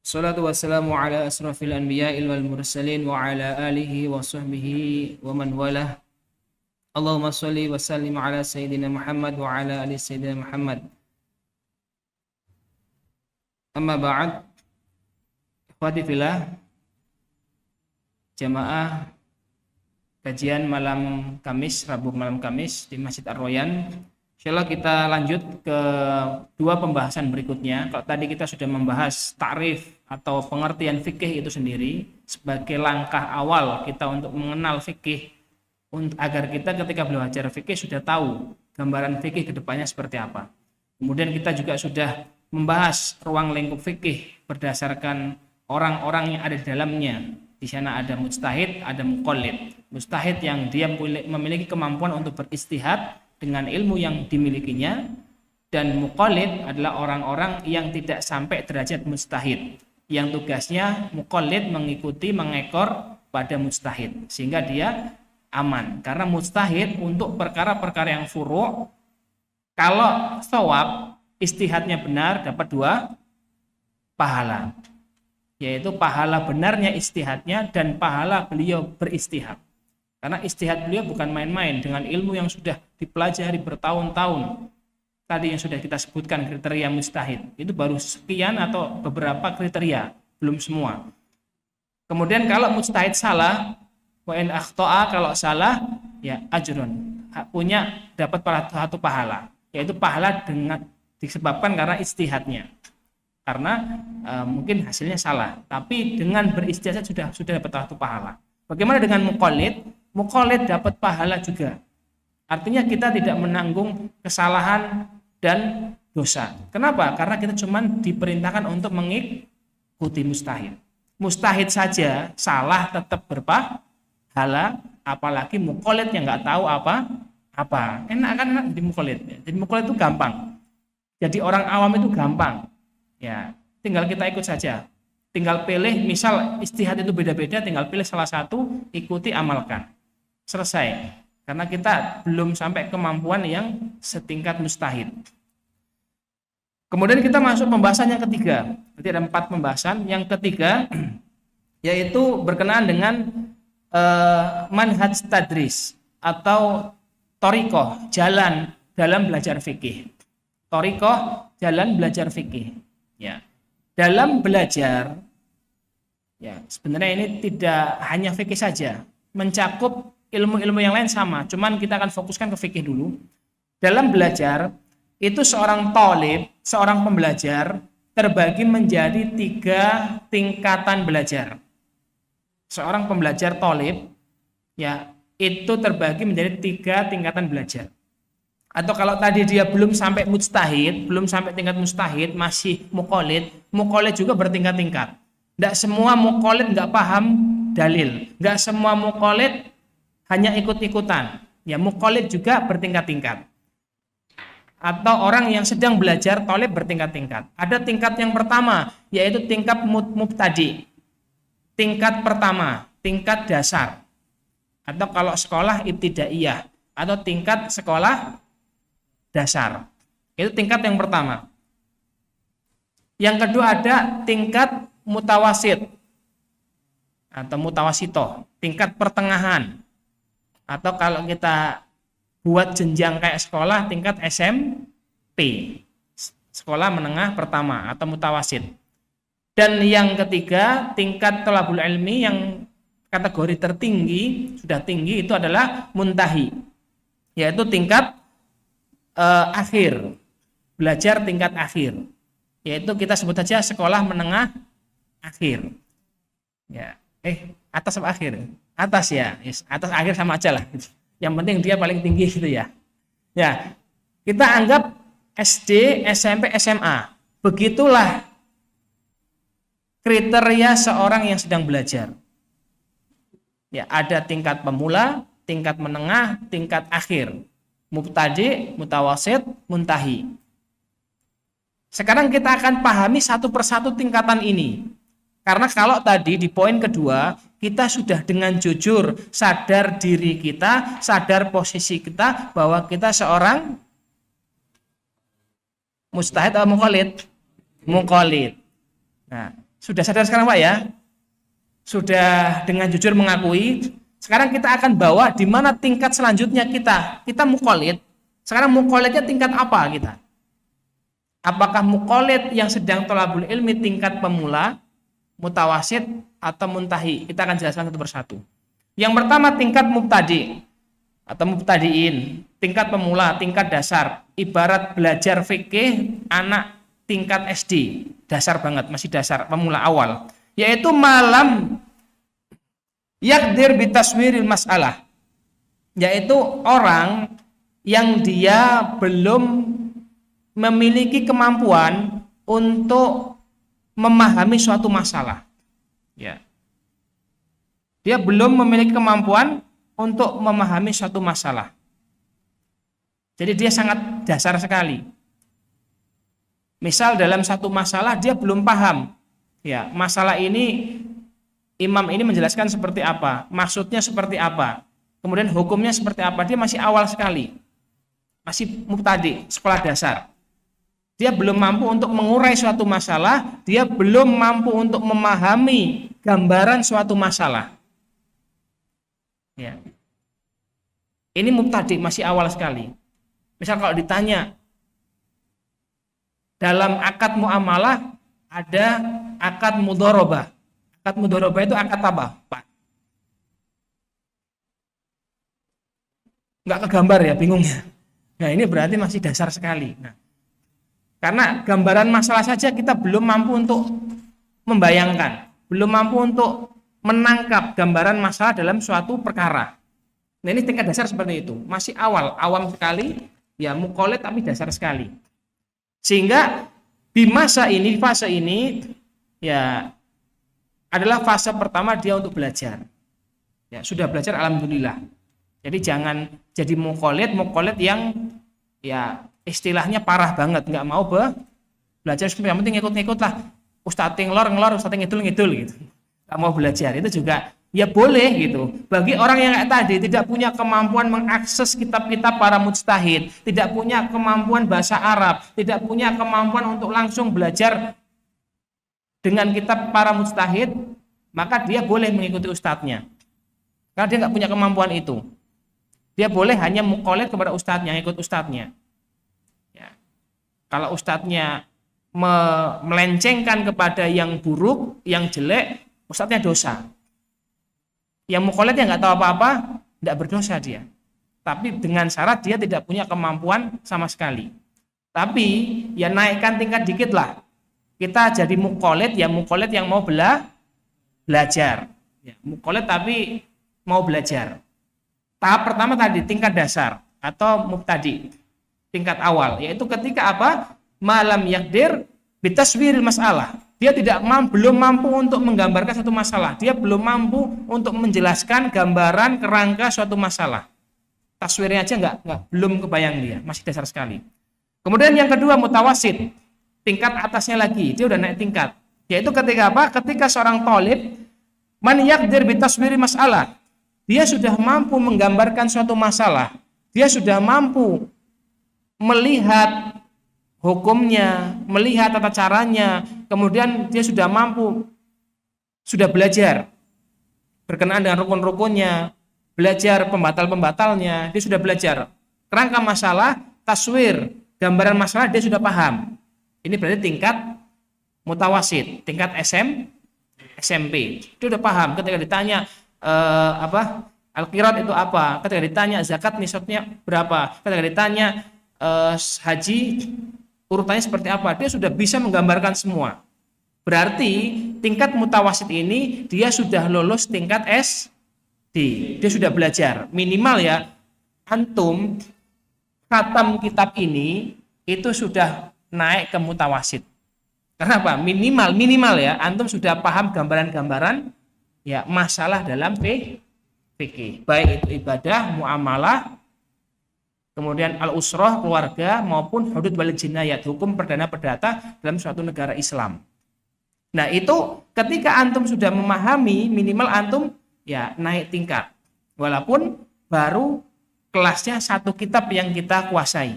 Salatu wassalamu ala asrafil anbiya'il wal mursalin wa ala alihi wa sahbihi wa man walah. Allahumma sholli wa sallim ala sayyidina Muhammad wa ala ali sayyidina Muhammad. Amma ba'd. Ikhwati fillah, jamaah kajian malam Kamis, Rabu malam Kamis di Masjid Ar-Royan. Insyaallah kita lanjut ke 2 pembahasan berikutnya. Kalau tadi kita sudah membahas takrif atau pengertian fikih itu sendiri sebagai langkah awal kita untuk mengenal fikih, agar kita ketika belajar fikih sudah tahu gambaran fikih ke depannya seperti apa. Kemudian kita juga sudah membahas ruang lingkup fikih berdasarkan orang-orang yang ada di dalamnya. Di sana ada mujtahid, ada muqallid. Mujtahid yang dia memiliki kemampuan untuk beristihad dengan ilmu yang dimilikinya, Dan muqallid adalah orang-orang yang tidak sampai derajat mujtahid, yang tugasnya muqallid mengikuti, mengekor pada mujtahid, sehingga dia aman. Karena mujtahid untuk perkara-perkara yang furu', kalau shawab, ijtihadnya benar, dapat 2 pahala, yaitu pahala benarnya ijtihadnya dan pahala beliau berijtihad. Karena ijtihad beliau bukan main-main dengan ilmu yang sudah dipelajari bertahun-tahun. Tadi yang sudah kita sebutkan kriteria mujtahid, itu baru sekian atau beberapa kriteria, belum semua. Kemudian kalau mujtahid salah, wa in akhta'a, kalau salah ya ajrun, punya dapat satu pahala, yaitu pahala dengan disebabkan karena ijtihadnya. Karena mungkin hasilnya salah, tapi dengan berijtihad sudah dapat satu pahala. Bagaimana dengan muqallid? Muqallid dapat pahala juga. Artinya kita tidak menanggung kesalahan dan dosa. Kenapa? Karena kita cuma diperintahkan untuk mengikuti mujtahid. Mujtahid saja salah tetap berpahala, apalagi muqallid yang nggak tahu apa. Enak kan di muqallid. Jadi muqallid itu gampang. Jadi orang awam itu gampang. Ya, tinggal kita ikut saja. Tinggal pilih, misal ijtihad itu beda-beda, tinggal pilih salah satu, ikuti, amalkan. Selesai. Karena kita belum sampai kemampuan yang setingkat mujtahid. Kemudian kita masuk pembahasan yang ketiga. Jadi ada 4 pembahasan. Yang ketiga yaitu berkenaan dengan manhaj tadris atau thoriqah, jalan dalam belajar fikih. Thoriqah, jalan belajar fikih. Ya. Dalam belajar, ya sebenarnya ini tidak hanya fikih saja, mencakup ilmu-ilmu yang lain sama, cuman kita akan fokuskan ke fikih dulu. Dalam belajar, itu seorang thalib, seorang pembelajar, terbagi menjadi 3 tingkatan belajar. Seorang pembelajar thalib, ya, itu terbagi menjadi 3 tingkatan belajar. Atau kalau tadi dia belum sampai mujtahid, belum sampai tingkat mujtahid, masih muqallid, muqallid juga bertingkat-tingkat. Tidak semua muqallid nggak paham dalil, nggak semua muqallid hanya ikut-ikutan. Ya, muqallid juga bertingkat-tingkat. Atau orang yang sedang belajar thalib bertingkat-tingkat. Ada tingkat yang pertama, yaitu tingkat mubtadi. Tingkat pertama, tingkat dasar. Atau kalau sekolah ibtidaiyah, atau tingkat sekolah dasar. Itu tingkat yang pertama. Yang kedua ada tingkat mutawasid atau mutawasito, tingkat pertengahan. Atau kalau kita buat jenjang kayak sekolah, tingkat SMP, sekolah menengah pertama atau mutawasid. Dan yang ketiga, tingkat thalabul ilmi yang kategori tertinggi, sudah tinggi, itu adalah muntahi, yaitu tingkat akhir, belajar tingkat akhir, yaitu kita sebut saja sekolah menengah akhir. Ya, atas apa akhir? Atas ya, atas akhir sama aja lah. Yang penting dia paling tinggi gitu ya. Ya, kita anggap SD, SMP, SMA. Begitulah kriteria seorang yang sedang belajar. Ya, ada tingkat pemula, tingkat menengah, tingkat akhir. Mubtadi, mutawasid, muntahi. Sekarang kita akan pahami satu persatu tingkatan ini. Karena kalau tadi di poin kedua, kita sudah dengan jujur sadar diri kita, sadar posisi kita bahwa kita seorang mujtahid atau muqallid? Muqallid. Nah, sudah sadar sekarang Pak ya? Sudah dengan jujur mengakui. Sekarang kita akan bawa di mana tingkat selanjutnya kita. Kita muqallid. Sekarang muqallidnya tingkat apa kita? Apakah muqallid yang sedang thalabul ilmi tingkat pemula, mutawasid, atau muntahi? Kita akan jelaskan satu persatu. Yang pertama tingkat mubtadi atau mubtadiin, tingkat pemula, tingkat dasar. Ibarat belajar fikih anak tingkat SD, dasar banget, masih dasar, pemula awal. Yaitu malam yakdir bitaswiril masalah, yaitu orang yang dia belum memiliki kemampuan untuk memahami suatu masalah. Ya. Dia belum memiliki kemampuan untuk memahami suatu masalah. Jadi dia sangat dasar sekali. Misal dalam satu masalah dia belum paham. Ya, masalah ini imam ini menjelaskan seperti apa, maksudnya seperti apa, kemudian hukumnya seperti apa. Dia masih awal sekali, masih mubtadi, sekolah dasar. Dia belum mampu untuk mengurai suatu masalah, dia belum mampu untuk memahami gambaran suatu masalah. Ya. Ini mubtadi, masih awal sekali. Misal kalau ditanya dalam akad muamalah ada akad mudharabah. Akad mudharabah itu akad apa, Pak? Nggak kegambar ya, bingungnya. Nah, ini berarti masih dasar sekali. Nah, karena gambaran masalah saja kita belum mampu untuk membayangkan, belum mampu untuk menangkap gambaran masalah dalam suatu perkara. Nah, ini tingkat dasar seperti itu. Masih awam sekali, ya muqallid tapi dasar sekali. Sehingga di fase ini, ya adalah fase pertama dia untuk belajar. Ya, sudah belajar alhamdulillah. Jadi jangan jadi muqallid yang ya istilahnya parah banget, nggak mau belajar, yang penting ngikut-ngikut lah. Ustadz ngelor, ustadz ngidul gitu. Nggak mau belajar, itu juga ya boleh gitu. Bagi orang yang kayak tadi tidak punya kemampuan mengakses kitab-kitab para mujtahid, tidak punya kemampuan bahasa Arab, tidak punya kemampuan untuk langsung belajar dengan kitab para mujtahid, maka dia boleh mengikuti ustadznya. Karena dia nggak punya kemampuan itu. Dia boleh hanya muqallid kepada ustadznya, ikut ustadznya. Ya. Kalau ustadznya melencengkan kepada yang buruk, yang jelek, ustadznya dosa. Yang muqallid yang nggak tahu apa-apa, tidak berdosa dia. Tapi dengan syarat dia tidak punya kemampuan sama sekali. Tapi ya naikkan tingkat dikit lah. Kita jadi muqallid yang mau belajar. Ya, muqallid tapi mau belajar. Tahap pertama tadi tingkat dasar atau mubtadi, tingkat awal, yaitu ketika apa? Malam yakdir bitaswiril masalah. Dia belum mampu untuk menggambarkan satu masalah. Dia belum mampu untuk menjelaskan gambaran kerangka suatu masalah. Taswirnya aja belum kebayang dia, masih dasar sekali. Kemudian yang kedua mutawasid, tingkat atasnya lagi, dia udah naik tingkat. Yaitu ketika apa? Ketika seorang thalib man yakdir bitaswiril masalah. Dia sudah mampu menggambarkan suatu masalah. Dia sudah mampu melihat hukumnya, melihat tata caranya, kemudian dia sudah belajar berkenaan dengan rukun-rukunnya, belajar pembatal-pembatalnya, dia sudah belajar kerangka masalah, taswir, gambaran masalah dia sudah paham. Ini berarti tingkat mutawasid, tingkat SMP. Dia sudah paham ketika ditanya al-qirat itu apa, ketika ditanya zakat nisabnya berapa, ketika ditanya haji urutannya seperti apa, dia sudah bisa menggambarkan semua. Berarti tingkat mutawasid ini dia sudah lulus tingkat SD. Dia sudah belajar. Minimal ya, antum khatam kitab ini itu sudah naik ke mutawasid. Karena apa? Minimal ya, antum sudah paham gambaran-gambaran ya masalah dalam fikih. Baik itu ibadah, muamalah, kemudian al-usrah, keluarga, maupun hudud wal jinayat, hukum perdana perdata dalam suatu negara Islam. Nah, itu ketika antum sudah memahami, minimal antum ya naik tingkat. Walaupun baru kelasnya satu kitab yang kita kuasai.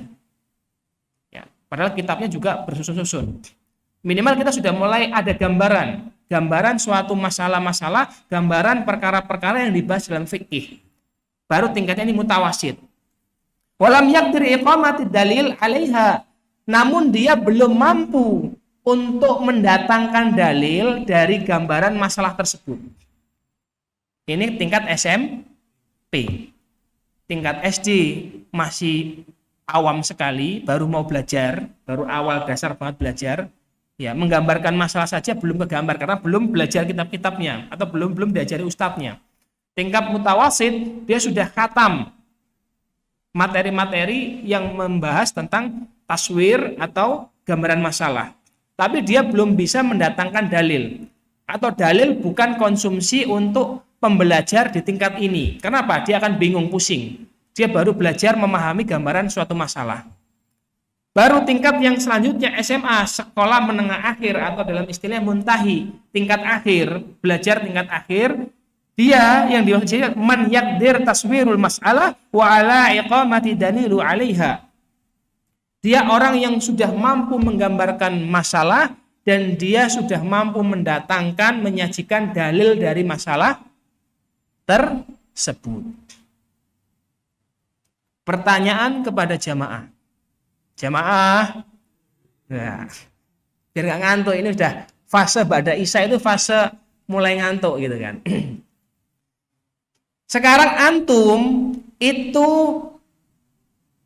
Ya, padahal kitabnya juga bersusun-susun. Minimal kita sudah mulai ada gambaran suatu masalah-masalah, gambaran perkara-perkara yang dibahas dalam fikih. Baru tingkatnya ini mutawasid. Walam yakdir iqamati dalil 'alaiha. Namun dia belum mampu untuk mendatangkan dalil dari gambaran masalah tersebut. Ini tingkat SMP. Tingkat SD masih awam sekali, baru mau belajar, baru awal dasar banget belajar. Ya, menggambarkan masalah saja belum kegambar karena belum belajar kitab-kitabnya atau belum diajari ustadznya. Tingkat mutawasid dia sudah khatam materi-materi yang membahas tentang taswir atau gambaran masalah. Tapi dia belum bisa mendatangkan dalil. Atau dalil bukan konsumsi untuk pembelajar di tingkat ini. Kenapa? Dia akan bingung, pusing. Dia baru belajar memahami gambaran suatu masalah. Baru tingkat yang selanjutnya SMA, sekolah menengah akhir atau dalam istilah muntahi, tingkat akhir, belajar tingkat akhir. Dia yang dimaksud man yaqdir taswirul mas'alah wa ala iqamati dalilu 'alaiha. Dia orang yang sudah mampu menggambarkan masalah dan dia sudah mampu mendatangkan, menyajikan dalil dari masalah tersebut. Pertanyaan kepada jamaah. Jamaah, nah, biar nggak ngantuk, ini udah fase ba'da isya, itu fase mulai ngantuk gitu kan. Sekarang antum itu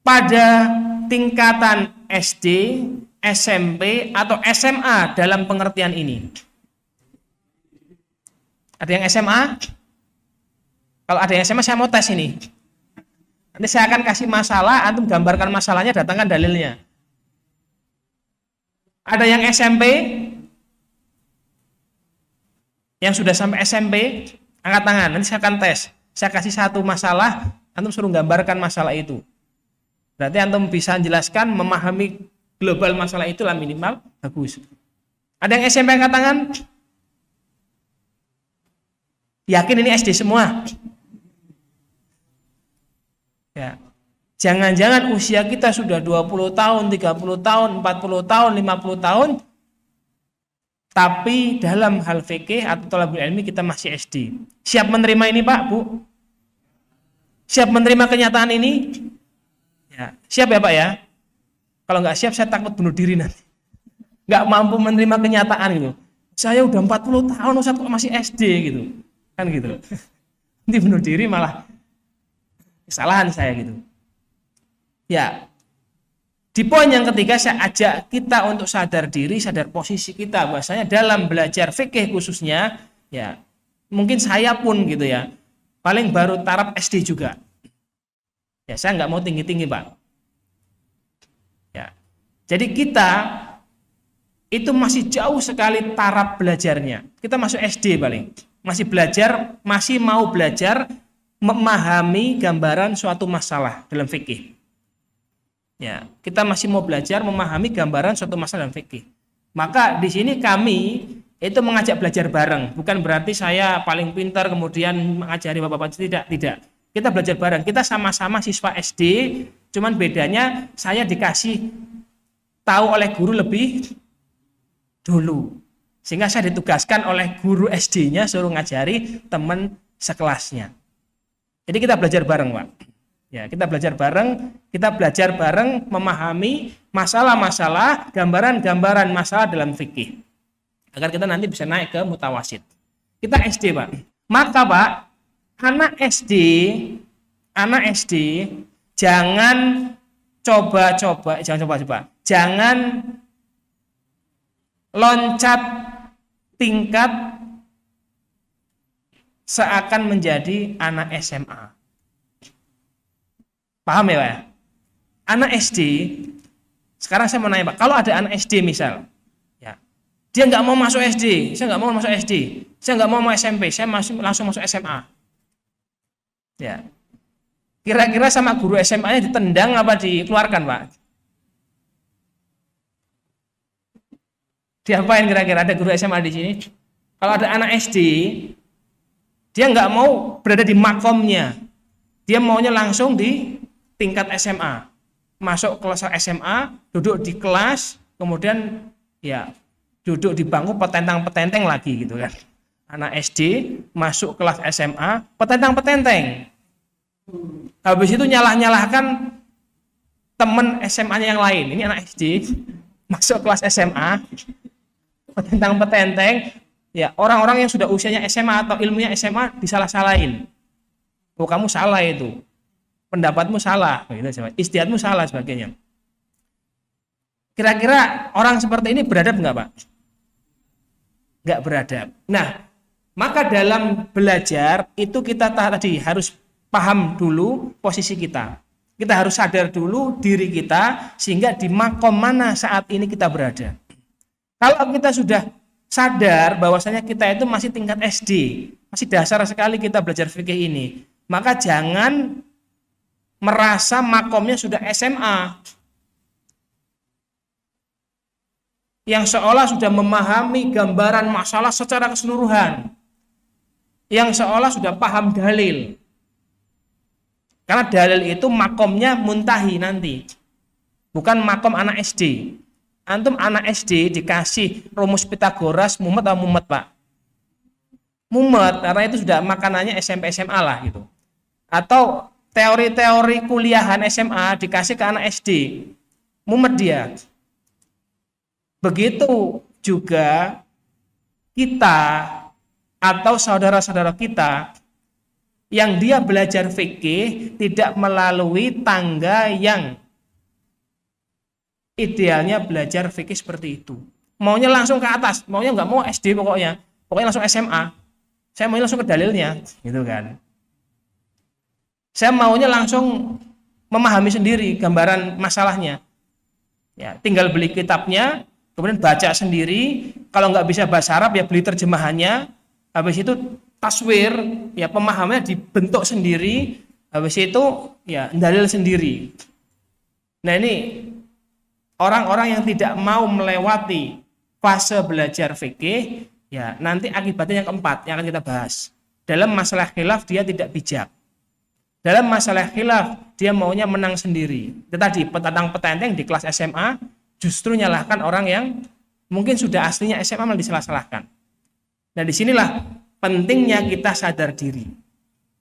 pada tingkatan SD, SMP atau SMA dalam pengertian ini. Ada yang SMA? Kalau ada yang SMA saya mau tes ini. Nanti saya akan kasih masalah, antum gambarkan masalahnya, datangkan dalilnya. Ada yang SMP? Yang sudah sampai SMP, angkat tangan. Nanti saya akan tes. Saya kasih satu masalah, antum suruh gambarkan masalah itu. Berarti antum bisa jelaskan, memahami global masalah itu lah minimal, bagus. Ada yang SMP angkat tangan? Yakin ini SD semua? Ya. Jangan-jangan usia kita sudah 20 tahun, 30 tahun, 40 tahun, 50 tahun, tapi dalam hal fikih atau thalabul ilmi kita masih SD. Siap menerima ini Pak, Bu? Siap menerima kenyataan ini? Ya. Siap ya Pak ya? Kalau nggak siap saya takut bunuh diri nanti. Nggak mampu menerima kenyataan gitu. Saya udah 40 tahun Ustaz kok masih SD gitu. Kan gitu. Nanti bunuh diri malah kesalahan saya gitu. Ya, di poin yang ketiga saya ajak kita untuk sadar diri, sadar posisi kita bahwasanya dalam belajar fikih khususnya, ya mungkin saya pun gitu ya, paling baru taraf SD juga. Ya saya nggak mau tinggi-tinggi Pak. Ya, jadi kita itu masih jauh sekali taraf belajarnya. Kita masuk SD paling, masih belajar, masih mau belajar memahami gambaran suatu masalah dalam fikih. Ya, kita masih mau belajar memahami gambaran suatu masalah dalam fikih. Maka di sini kami itu mengajak belajar bareng, bukan berarti saya paling pintar kemudian mengajari bapak-bapak, tidak. Kita belajar bareng, kita sama-sama siswa SD, cuman bedanya saya dikasih tahu oleh guru lebih dulu. Sehingga saya ditugaskan oleh guru SD-nya suruh ngajari teman sekelasnya. Jadi kita belajar bareng, Pak. Ya, kita belajar bareng memahami masalah-masalah, gambaran-gambaran masalah dalam fikih. Agar kita nanti bisa naik ke mutawasid. Kita SD, Pak. Maka, Pak, anak SD jangan coba-coba. Jangan loncat tingkat seakan menjadi anak SMA. Paham ya Pak? Anak SD, sekarang saya mau nanya Pak, kalau ada anak SD misal, ya, dia nggak mau masuk SD, saya nggak mau masuk SD, saya nggak mau SMP, saya langsung masuk SMA. Ya, kira-kira sama guru SMA-nya ditendang apa dikeluarkan Pak? Diapain kira-kira? Ada guru SMA di sini? Kalau ada anak SD, dia nggak mau berada di makomnya, dia maunya langsung di tingkat SMA, masuk kelas SMA, duduk di kelas, kemudian ya duduk di bangku petentang-petenteng lagi gitu kan. Anak SD masuk kelas SMA, petentang-petenteng. Habis itu nyalah-nyalahkan teman SMA-nya yang lain. Ini anak SD masuk kelas SMA, petentang-petenteng. Ya, orang-orang yang sudah usianya SMA atau ilmunya SMA disalah-salahin. Oh, kamu salah itu. Pendapatmu salah, ijtihadmu salah sebagainya. Kira-kira orang seperti ini beradab enggak, Pak? Enggak beradab. Nah, maka dalam belajar itu kita tadi harus paham dulu posisi kita. Kita harus sadar dulu diri kita sehingga di makom mana saat ini kita berada. Kalau kita sudah sadar bahwasanya kita itu masih tingkat SD, masih dasar sekali kita belajar fikih ini, maka jangan merasa makomnya sudah SMA. yang seolah sudah memahami gambaran masalah secara keseluruhan, yang seolah sudah paham dalil. Karena dalil itu makomnya muntahi nanti, bukan makom anak SD. Antum anak SD dikasih rumus Pitagoras, mumet atau mumet, Pak? Mumet, karena itu sudah makanannya SMP SMA lah gitu. Atau teori-teori kuliahan SMA dikasih ke anak SD, mumet dia. Begitu juga kita atau saudara-saudara kita yang dia belajar fikih tidak melalui tangga yang idealnya belajar fikih seperti itu. Maunya langsung ke atas, maunya nggak mau SD pokoknya langsung SMA. Saya maunya langsung ke dalilnya, gitu kan. Saya maunya langsung memahami sendiri gambaran masalahnya. Ya, tinggal beli kitabnya, kemudian baca sendiri. Kalau nggak bisa bahasa Arab ya beli terjemahannya. Habis itu taswir, ya pemahamannya dibentuk sendiri. Habis itu ya dalil sendiri. Nah ini orang-orang yang tidak mau melewati fase belajar fikih, ya nanti akibatnya yang keempat yang akan kita bahas. Dalam masalah khilaf dia tidak bijak. Dalam masalah khilaf dia maunya menang sendiri. Itu tadi petantang-petenteng di kelas SMA justru nyalahkan orang yang mungkin sudah aslinya SMA malah disalah-salahkan. Nah disinilah pentingnya kita sadar diri.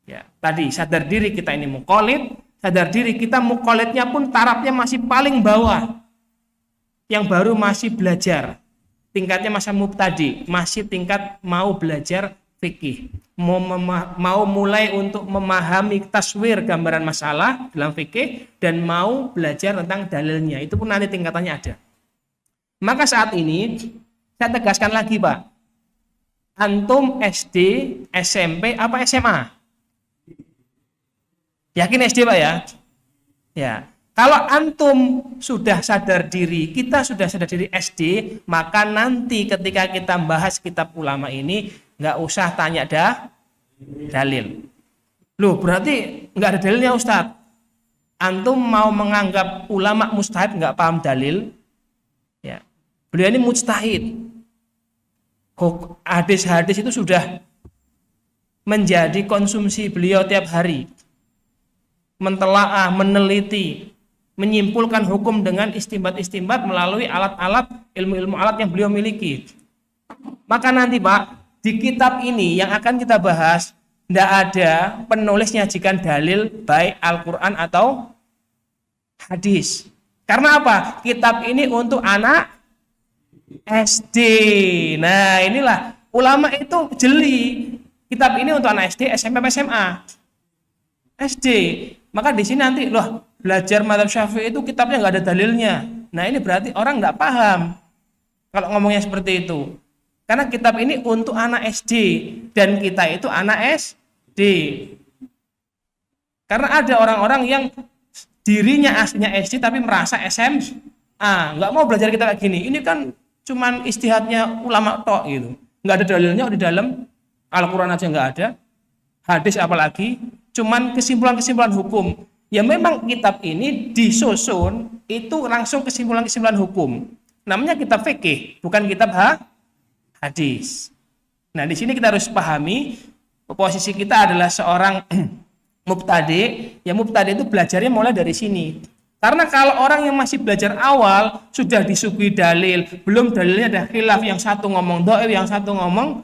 Ya, tadi sadar diri kita ini muqallid, sadar diri kita muqallidnya pun tarafnya masih paling bawah. Yang baru masih belajar. Tingkatnya masih mubtadi, masih tingkat mau belajar fikih. Mau mulai untuk memahami taswir gambaran masalah dalam fikih dan mau belajar tentang dalilnya. Itu pun nanti tingkatannya ada. Maka saat ini saya tegaskan lagi, Pak. Antum SD, SMP, apa SMA? Yakin SD, Pak ya? Ya. Kalau antum sudah sadar diri, kita sudah sadar diri SD, maka nanti ketika kita bahas kitab ulama ini, nggak usah tanya dalil. Loh, berarti nggak ada dalilnya, Ustadz. Antum mau menganggap ulama mujtahid nggak paham dalil? Ya. Beliau ini mujtahid. Hadis-hadis itu sudah menjadi konsumsi beliau tiap hari. Mentelaah, meneliti, menyimpulkan hukum dengan istinbat-istinbat melalui alat-alat, ilmu-ilmu alat yang beliau miliki. Maka nanti Pak, di kitab ini yang akan kita bahas, tidak ada penulis nyajikan dalil baik Al-Quran atau hadis. Karena apa? Kitab ini untuk anak SD. Nah inilah ulama itu jeli. Kitab ini untuk anak SD, SMP, SMA. SD. Maka di sini nanti loh belajar mazhab Syafi'i itu kitabnya nggak ada dalilnya. Nah ini berarti orang nggak paham kalau ngomongnya seperti itu. Karena kitab ini untuk anak SD dan kita itu anak SD. Karena ada orang-orang yang dirinya aslinya SD tapi merasa SMA, nggak mau belajar kita kayak gini. Ini kan cuman istihadnya ulama tok gitu. Nggak ada dalilnya di dalam Al-Quran aja nggak ada. Hadis apalagi, cuman kesimpulan-kesimpulan hukum. Ya memang kitab ini disusun itu langsung kesimpulan-kesimpulan hukum. Namanya kitab fikih, bukan kitab hadis. Nah, di sini kita harus pahami posisi kita adalah seorang mubtadi. Ya mubtadi itu belajarnya mulai dari sini. Karena kalau orang yang masih belajar awal sudah disuguhi dalil, belum dalilnya ada khilaf, yang satu ngomong dhaif, yang satu ngomong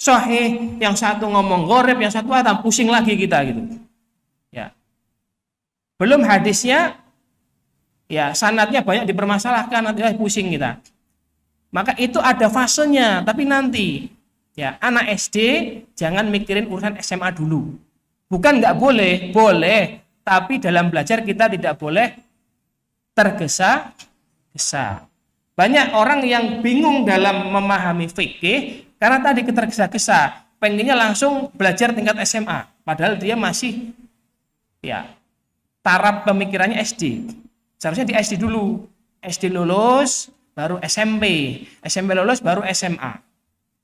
sahih, yang satu ngomong gharib, yang satu atam, pusing lagi kita gitu. Ya. Belum hadisnya, ya sanadnya banyak dipermasalahkan, nanti pusing kita. Maka itu ada fasenya, tapi nanti ya anak SD jangan mikirin urusan SMA dulu. Bukan nggak boleh, boleh, tapi dalam belajar kita tidak boleh tergesa-gesa. Banyak orang yang bingung dalam memahami fikih karena tadi ketergesa-gesa, pengennya langsung belajar tingkat SMA, padahal dia masih ya taraf pemikirannya SD. Seharusnya di SD dulu, SD lulus baru SMP, SMP lulus baru SMA.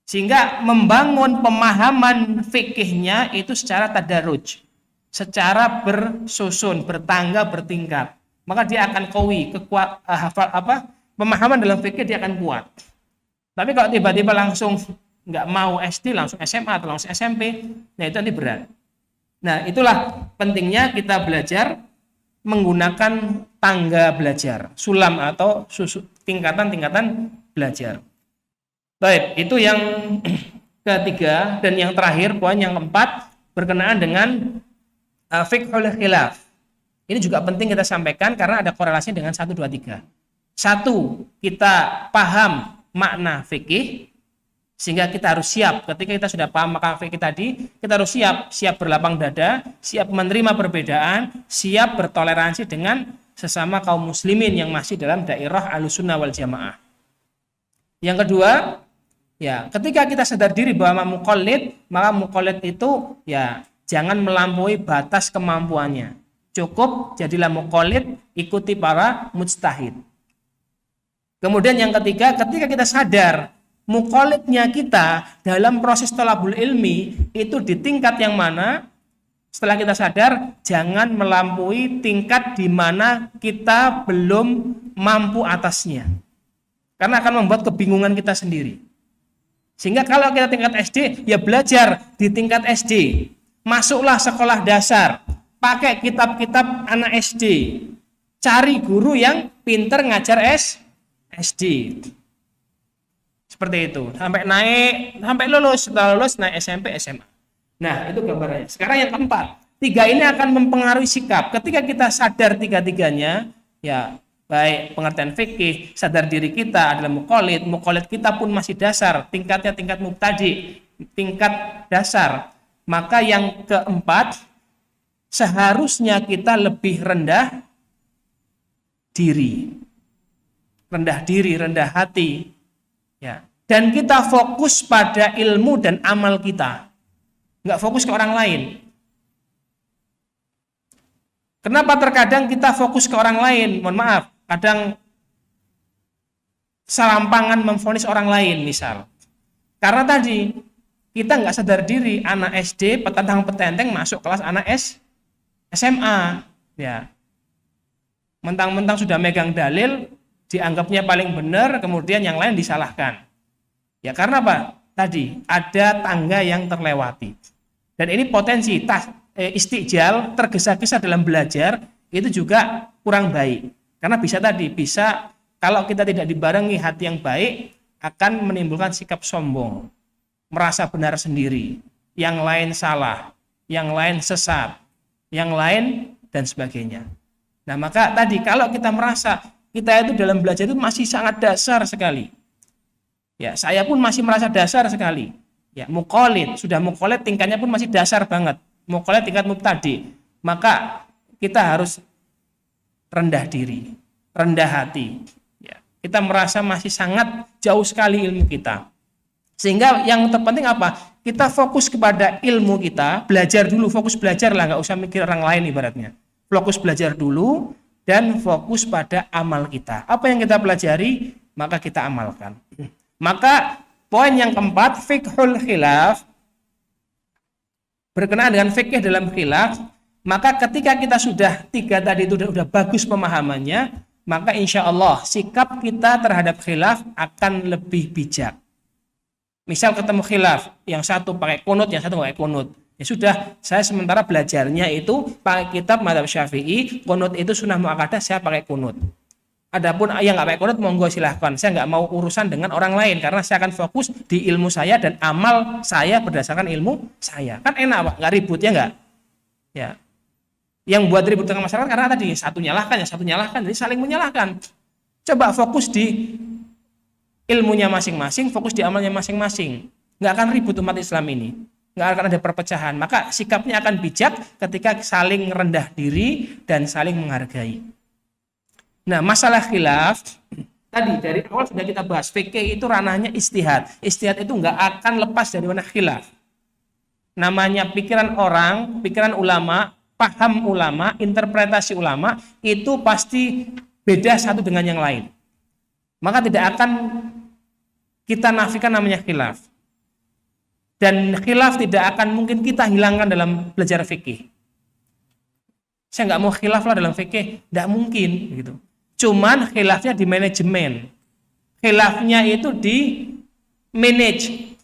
Sehingga membangun pemahaman fikihnya itu secara tadarruj, secara bersusun, bertangga, bertingkat. Maka dia akan hafal pemahaman dalam fikih dia akan kuat. Tapi kalau tiba-tiba langsung nggak mau SD, langsung SMA atau langsung SMP, nah itu nanti berat. Nah, itulah pentingnya kita belajar menggunakan tangga belajar, sulam atau tingkatan-tingkatan belajar. Baik, itu yang ketiga. Dan yang terakhir, poin yang keempat, berkenaan dengan fiqhul khilaf. Ini juga penting kita sampaikan karena ada korelasinya dengan 1, 2, 3. 1, kita paham makna fikih, sehingga kita harus siap. Ketika kita sudah paham makna fikih tadi, kita harus siap berlapang dada, siap menerima perbedaan, siap bertoleransi dengan sesama kaum muslimin yang masih dalam daerah Ahlussunnah wal Jamaah. Yang kedua, ya, ketika kita sadar diri bahwa muqallid, maka muqallid itu ya jangan melampaui batas kemampuannya. Cukup jadilah muqallid, ikuti para mujtahid. Kemudian yang ketiga, ketika kita sadar muqallidnya kita dalam proses thalabul ilmi itu di tingkat yang mana, setelah kita sadar, jangan melampaui tingkat di mana kita belum mampu atasnya. Karena akan membuat kebingungan kita sendiri. Sehingga kalau kita tingkat SD, ya belajar di tingkat SD. Masuklah sekolah dasar, pakai kitab-kitab anak SD. Cari guru yang pinter ngajar SD. Seperti itu. Sampai lulus, setelah lulus naik SMP, SMA. Nah, itu gambarannya. Sekarang yang keempat. 3 ini akan mempengaruhi sikap. Ketika kita sadar 3-3-nya, ya baik pengertian fikih, sadar diri kita adalah muqallid kita pun masih dasar, tingkatnya tingkat mubtadi, tingkat dasar. Maka yang keempat, seharusnya kita lebih rendah diri, rendah hati, ya. Dan kita fokus pada ilmu dan amal kita, nggak fokus ke orang lain. Kenapa terkadang kita fokus ke orang lain? Mohon maaf, kadang serampangan memvonis orang lain misal. Karena tadi kita nggak sadar diri, anak SD petentang-petenteng masuk kelas anak SMA, ya. Mentang-mentang sudah megang dalil, dianggapnya paling benar, kemudian yang lain disalahkan. Ya karena apa? Tadi ada tangga yang terlewati. Dan ini potensi istijal, tergesa-gesa dalam belajar, itu juga kurang baik. Karena bisa kalau kita tidak dibarengi hati yang baik, akan menimbulkan sikap sombong, merasa benar sendiri, yang lain salah, yang lain sesat, yang lain dan sebagainya. Nah, maka tadi kalau kita merasa kita itu dalam belajar itu masih sangat dasar sekali. Ya, saya pun masih merasa dasar sekali. Ya, sudah muqallid tingkatnya pun masih dasar banget. Muqallid tingkat mubtadi. Maka kita harus rendah diri, rendah hati. Ya, kita merasa masih sangat jauh sekali ilmu kita. Sehingga yang terpenting apa? Kita fokus kepada ilmu kita, belajar dulu, fokus belajar lah, nggak usah mikir orang lain ibaratnya. Fokus belajar dulu dan fokus pada amal kita. Apa yang kita pelajari, maka kita amalkan. Maka poin yang keempat, fiqhul khilaf, berkenaan dengan fikih dalam khilaf, maka ketika kita sudah 3 tadi itu sudah bagus pemahamannya, maka insya Allah sikap kita terhadap khilaf akan lebih bijak. Misal ketemu khilaf, yang satu pakai kunut, yang satu pakai kunut. Ya sudah, saya sementara belajarnya itu pakai kitab mazhab Syafi'i, kunut itu sunnah muakkadah, saya pakai kunut. Adapun yang nggak pakai kunut, monggo silahkan. Saya nggak mau urusan dengan orang lain karena saya akan fokus di ilmu saya dan amal saya berdasarkan ilmu saya. Kan enak Pak, nggak ribut ya nggak? Ya. Yang buat ribut dengan masyarakat karena tadi satu nyalahkan, jadi saling menyalahkan. Coba fokus di ilmunya masing-masing, fokus di amalnya masing-masing. Nggak akan ribut umat Islam ini. Nggak akan ada perpecahan. Maka sikapnya akan bijak ketika saling rendah diri dan saling menghargai. Nah, masalah khilaf tadi dari awal sudah kita bahas, fikih itu ranahnya ijtihad. Ijtihad itu nggak akan lepas dari mana khilaf. Namanya pikiran orang, pikiran ulama, paham ulama, interpretasi ulama itu pasti beda satu dengan yang lain. Maka tidak akan kita nafikan namanya khilaf. Dan khilaf tidak akan mungkin kita hilangkan dalam belajar fikih. Saya nggak mau khilaf lah dalam fikih, tidak mungkin gitu. Cuman khilafnya di manajemen. Khilafnya itu di manage,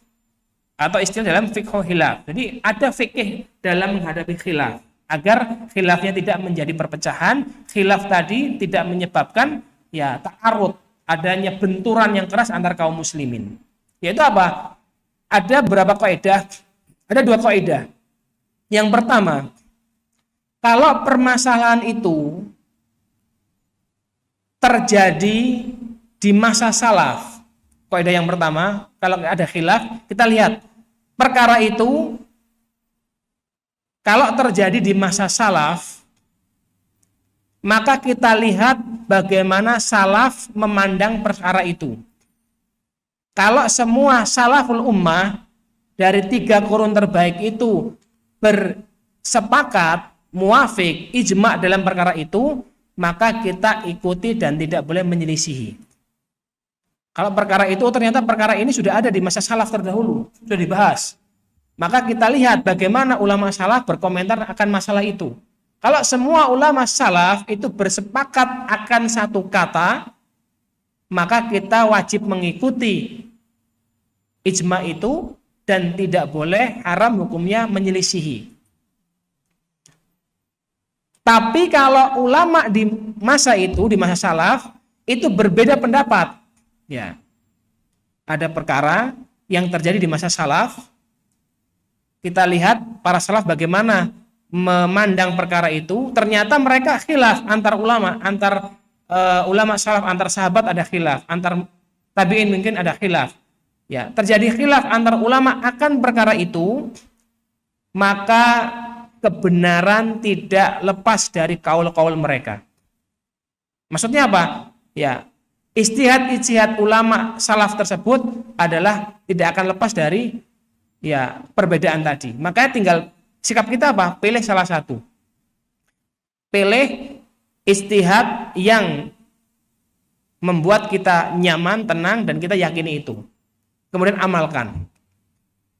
atau istilah dalam fiqh khilaf. Jadi ada fikih dalam menghadapi khilaf agar khilafnya tidak menjadi perpecahan, khilaf tadi tidak menyebabkan ya ta'arud, adanya benturan yang keras antar kaum muslimin. Yaitu apa? Ada beberapa kaidah, ada 2 kaidah. Yang pertama, kalau permasalahan itu terjadi di masa salaf, kaidah yang pertama, kalau ada khilaf, kita lihat perkara itu kalau terjadi di masa salaf, maka kita lihat bagaimana salaf memandang perkara itu. Kalau semua salaful ummah dari 3 qurun terbaik itu bersepakat, muafik, ijma' dalam perkara itu, maka kita ikuti dan tidak boleh menyelisihi. Kalau perkara itu ternyata perkara ini sudah ada di masa salaf terdahulu, sudah dibahas, maka kita lihat bagaimana ulama salaf berkomentar akan masalah itu. Kalau semua ulama salaf itu bersepakat akan satu kata, maka kita wajib mengikuti ijma itu dan tidak boleh haram hukumnya menyelisihi. Tapi kalau ulama di masa itu, di masa salaf, itu berbeda pendapat. Ya, ada perkara yang terjadi di masa salaf, kita lihat para salaf bagaimana memandang perkara itu. Ternyata mereka khilaf antar ulama, ulama salaf, antar sahabat ada khilaf, antar tabi'in mungkin ada khilaf. Ya, terjadi khilaf antar ulama akan perkara itu, maka kebenaran tidak lepas dari kaul-kaul mereka. Maksudnya apa? Ya, ijtihad ulama salaf tersebut adalah tidak akan lepas dari ya perbedaan tadi. Makanya tinggal sikap kita apa? Pilih salah satu. Pilih ijtihad yang membuat kita nyaman, tenang, dan kita yakini itu. Kemudian amalkan.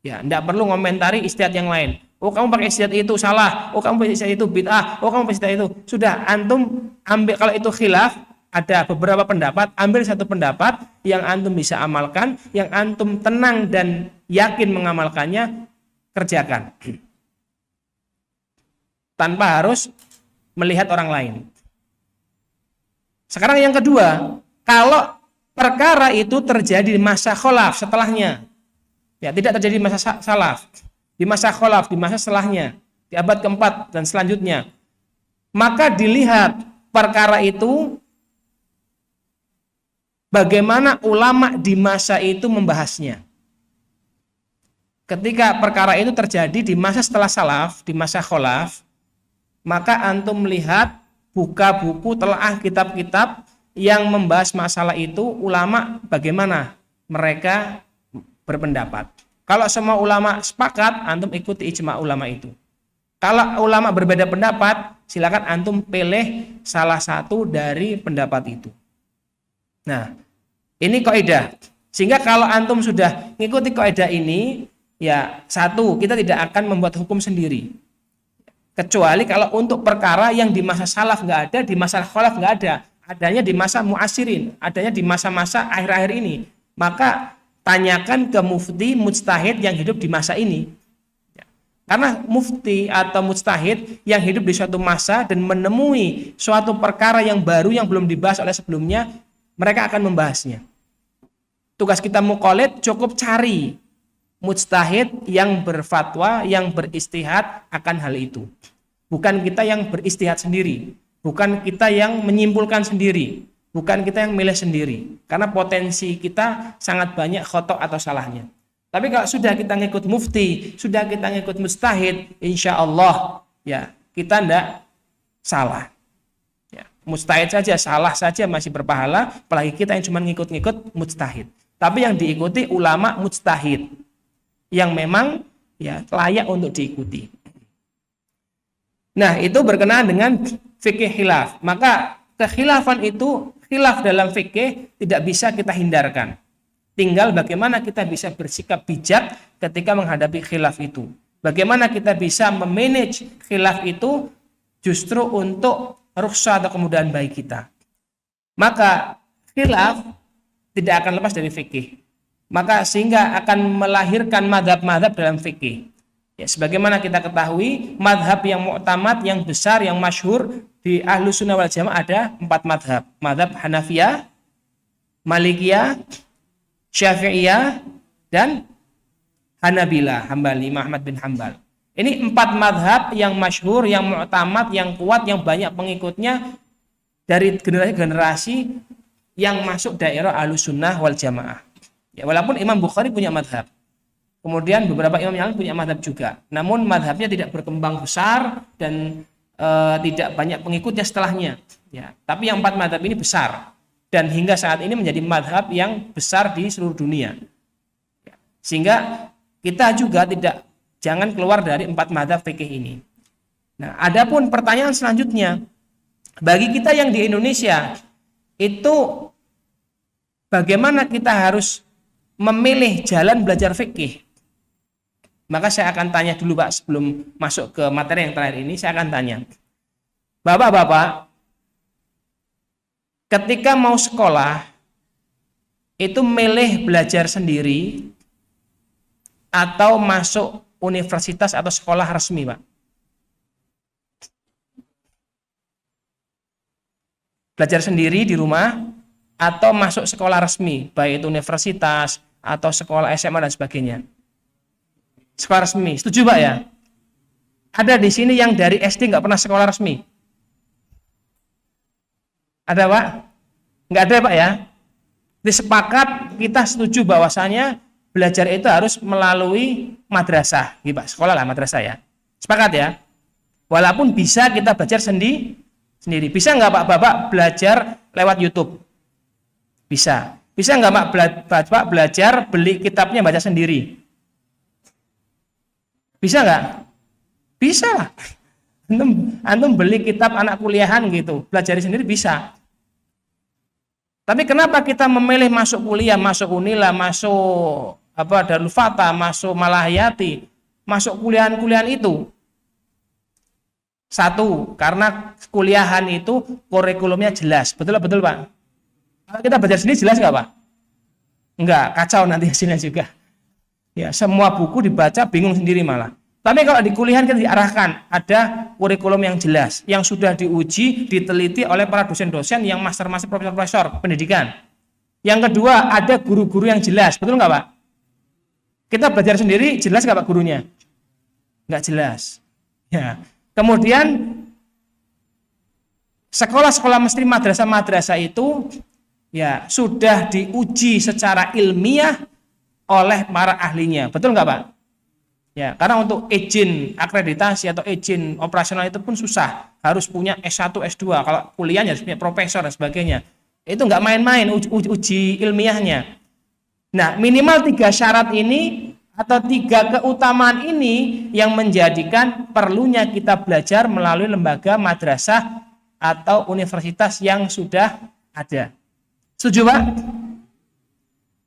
Ya, tidak perlu ngomentari ijtihad yang lain. Oh, kamu pakai ijtihad itu salah. Oh, kamu pakai ijtihad itu bid'ah. Oh, kamu pakai ijtihad itu. Sudah, antum ambil, kalau itu khilaf, ada beberapa pendapat, ambil satu pendapat yang antum bisa amalkan, yang antum tenang dan yakin mengamalkannya, kerjakan. Tanpa harus melihat orang lain. Sekarang yang kedua, kalau perkara itu terjadi di masa kholaf setelahnya, ya tidak terjadi di masa salaf, di masa kholaf, di masa setelahnya, di abad keempat dan selanjutnya, maka dilihat perkara itu bagaimana ulama di masa itu membahasnya. Ketika perkara itu terjadi di masa setelah salaf, di masa kholaf, maka antum melihat buka buku, telaah kitab-kitab yang membahas masalah itu, ulama bagaimana mereka berpendapat. Kalau semua ulama sepakat, antum ikuti ijma ulama itu. Kalau ulama berbeda pendapat, silakan antum pilih salah satu dari pendapat itu. Nah, ini kaidah. Sehingga kalau antum sudah mengikuti kaidah ini, ya satu, kita tidak akan membuat hukum sendiri. Kecuali kalau untuk perkara yang di masa salaf nggak ada, di masa khalaf nggak ada, adanya di masa muasirin, adanya di masa-masa akhir-akhir ini, maka tanyakan ke mufti mujtahid yang hidup di masa ini. Karena mufti atau mujtahid yang hidup di suatu masa dan menemui suatu perkara yang baru yang belum dibahas oleh sebelumnya, mereka akan membahasnya. Tugas kita muqallid cukup cari mujtahid yang berfatwa, yang beristihad akan hal itu. Bukan kita yang beristihad sendiri, bukan kita yang menyimpulkan sendiri, bukan kita yang milih sendiri. Karena potensi kita sangat banyak khotok atau salahnya. Tapi kalau sudah kita ngikut mufti, sudah kita ngikut mujtahid, insya Allah ya kita tidak salah. Ya, mujtahid saja salah saja masih berpahala, apalagi kita yang cuma ngikut-ngikut mujtahid. Tapi yang diikuti ulama mujtahid yang memang ya layak untuk diikuti. Nah, itu berkenaan dengan fikih khilaf. Maka kekhilafan itu, khilaf dalam fikih tidak bisa kita hindarkan. Tinggal bagaimana kita bisa bersikap bijak ketika menghadapi khilaf itu. Bagaimana kita bisa memanage khilaf itu justru untuk rukhsah atau kemudahan bagi kita. Maka khilaf tidak akan lepas dari fikih. Maka sehingga akan melahirkan madhab-madhab dalam fikih. Ya, sebagaimana kita ketahui, madhab yang mu'tamad, yang besar, yang masyhur di Ahlus Sunnah wal Jamaah ada 4 madhab. Madhab Hanafiyah, Malikiyah, Syafi'iyah, dan Hanabilah, Hambali, Ahmad bin Hambal. Ini 4 madhab yang masyhur, yang mu'tamad, yang kuat, yang banyak pengikutnya dari generasi-generasi yang masuk daerah Ahlus Sunnah wal Jamaah. Ya, walaupun Imam Bukhari punya madhab, kemudian beberapa imam yang lain punya madhab juga, namun madhabnya tidak berkembang besar dan tidak banyak pengikutnya setelahnya. Ya, tapi yang 4 madhab ini besar dan hingga saat ini menjadi madhab yang besar di seluruh dunia. Ya, sehingga kita juga jangan keluar dari 4 madhab fikih ini. Nah, adapun pertanyaan selanjutnya, bagi kita yang di Indonesia itu bagaimana kita harus memilih jalan belajar fikih? Maka saya akan tanya dulu Pak, sebelum masuk ke materi yang terakhir ini, saya akan tanya. Bapak-bapak, ketika mau sekolah, itu milih belajar sendiri atau masuk universitas atau sekolah resmi, Pak? Belajar sendiri di rumah atau masuk sekolah resmi, baik itu universitas atau sekolah SMA dan sebagainya. Sekolah resmi, setuju Pak ya? Ada di sini yang dari SD nggak pernah sekolah resmi? Ada Pak? Nggak ada Pak ya? Disepakat kita setuju bahwasanya belajar itu harus melalui madrasah, gitu Pak. Sekolah lah madrasah ya. Sepakat ya? Walaupun bisa kita belajar sendiri. Bisa nggak Pak Bapak belajar lewat YouTube? Bisa. Bisa nggak Pak belajar beli kitabnya baca sendiri? Bisa nggak? Bisa lah. Antum beli kitab anak kuliahan gitu, pelajari sendiri bisa. Tapi kenapa kita memilih masuk kuliah, masuk Unila, masuk Darul Fatah, masuk Malahayati, masuk kuliahan-kuliahan itu? Satu, karena kuliahan itu kurikulumnya jelas. Betul Pak? Kalau kita belajar sendiri jelas nggak Pak? Enggak, kacau nanti hasilnya juga. Ya, semua buku dibaca bingung sendiri malah. Tapi kalau di kuliahan kita diarahkan, ada kurikulum yang jelas, yang sudah diuji, diteliti oleh para dosen-dosen yang master-master, profesor-profesor pendidikan. Yang kedua, ada guru-guru yang jelas. Betul nggak Pak? Kita belajar sendiri, jelas nggak Pak gurunya? Nggak jelas. Ya. Kemudian, sekolah-sekolah mesti madrasah-madrasah itu ya sudah diuji secara ilmiah oleh para ahlinya. Betul nggak Pak? Ya, karena untuk izin akreditasi atau izin operasional itu pun susah. Harus punya S1, S2. Kalau kuliahnya harus punya profesor dan sebagainya. Itu nggak main-main uji ilmiahnya. Nah, minimal 3 syarat ini atau 3 keutamaan ini yang menjadikan perlunya kita belajar melalui lembaga madrasah atau universitas yang sudah ada. Setuju Pak?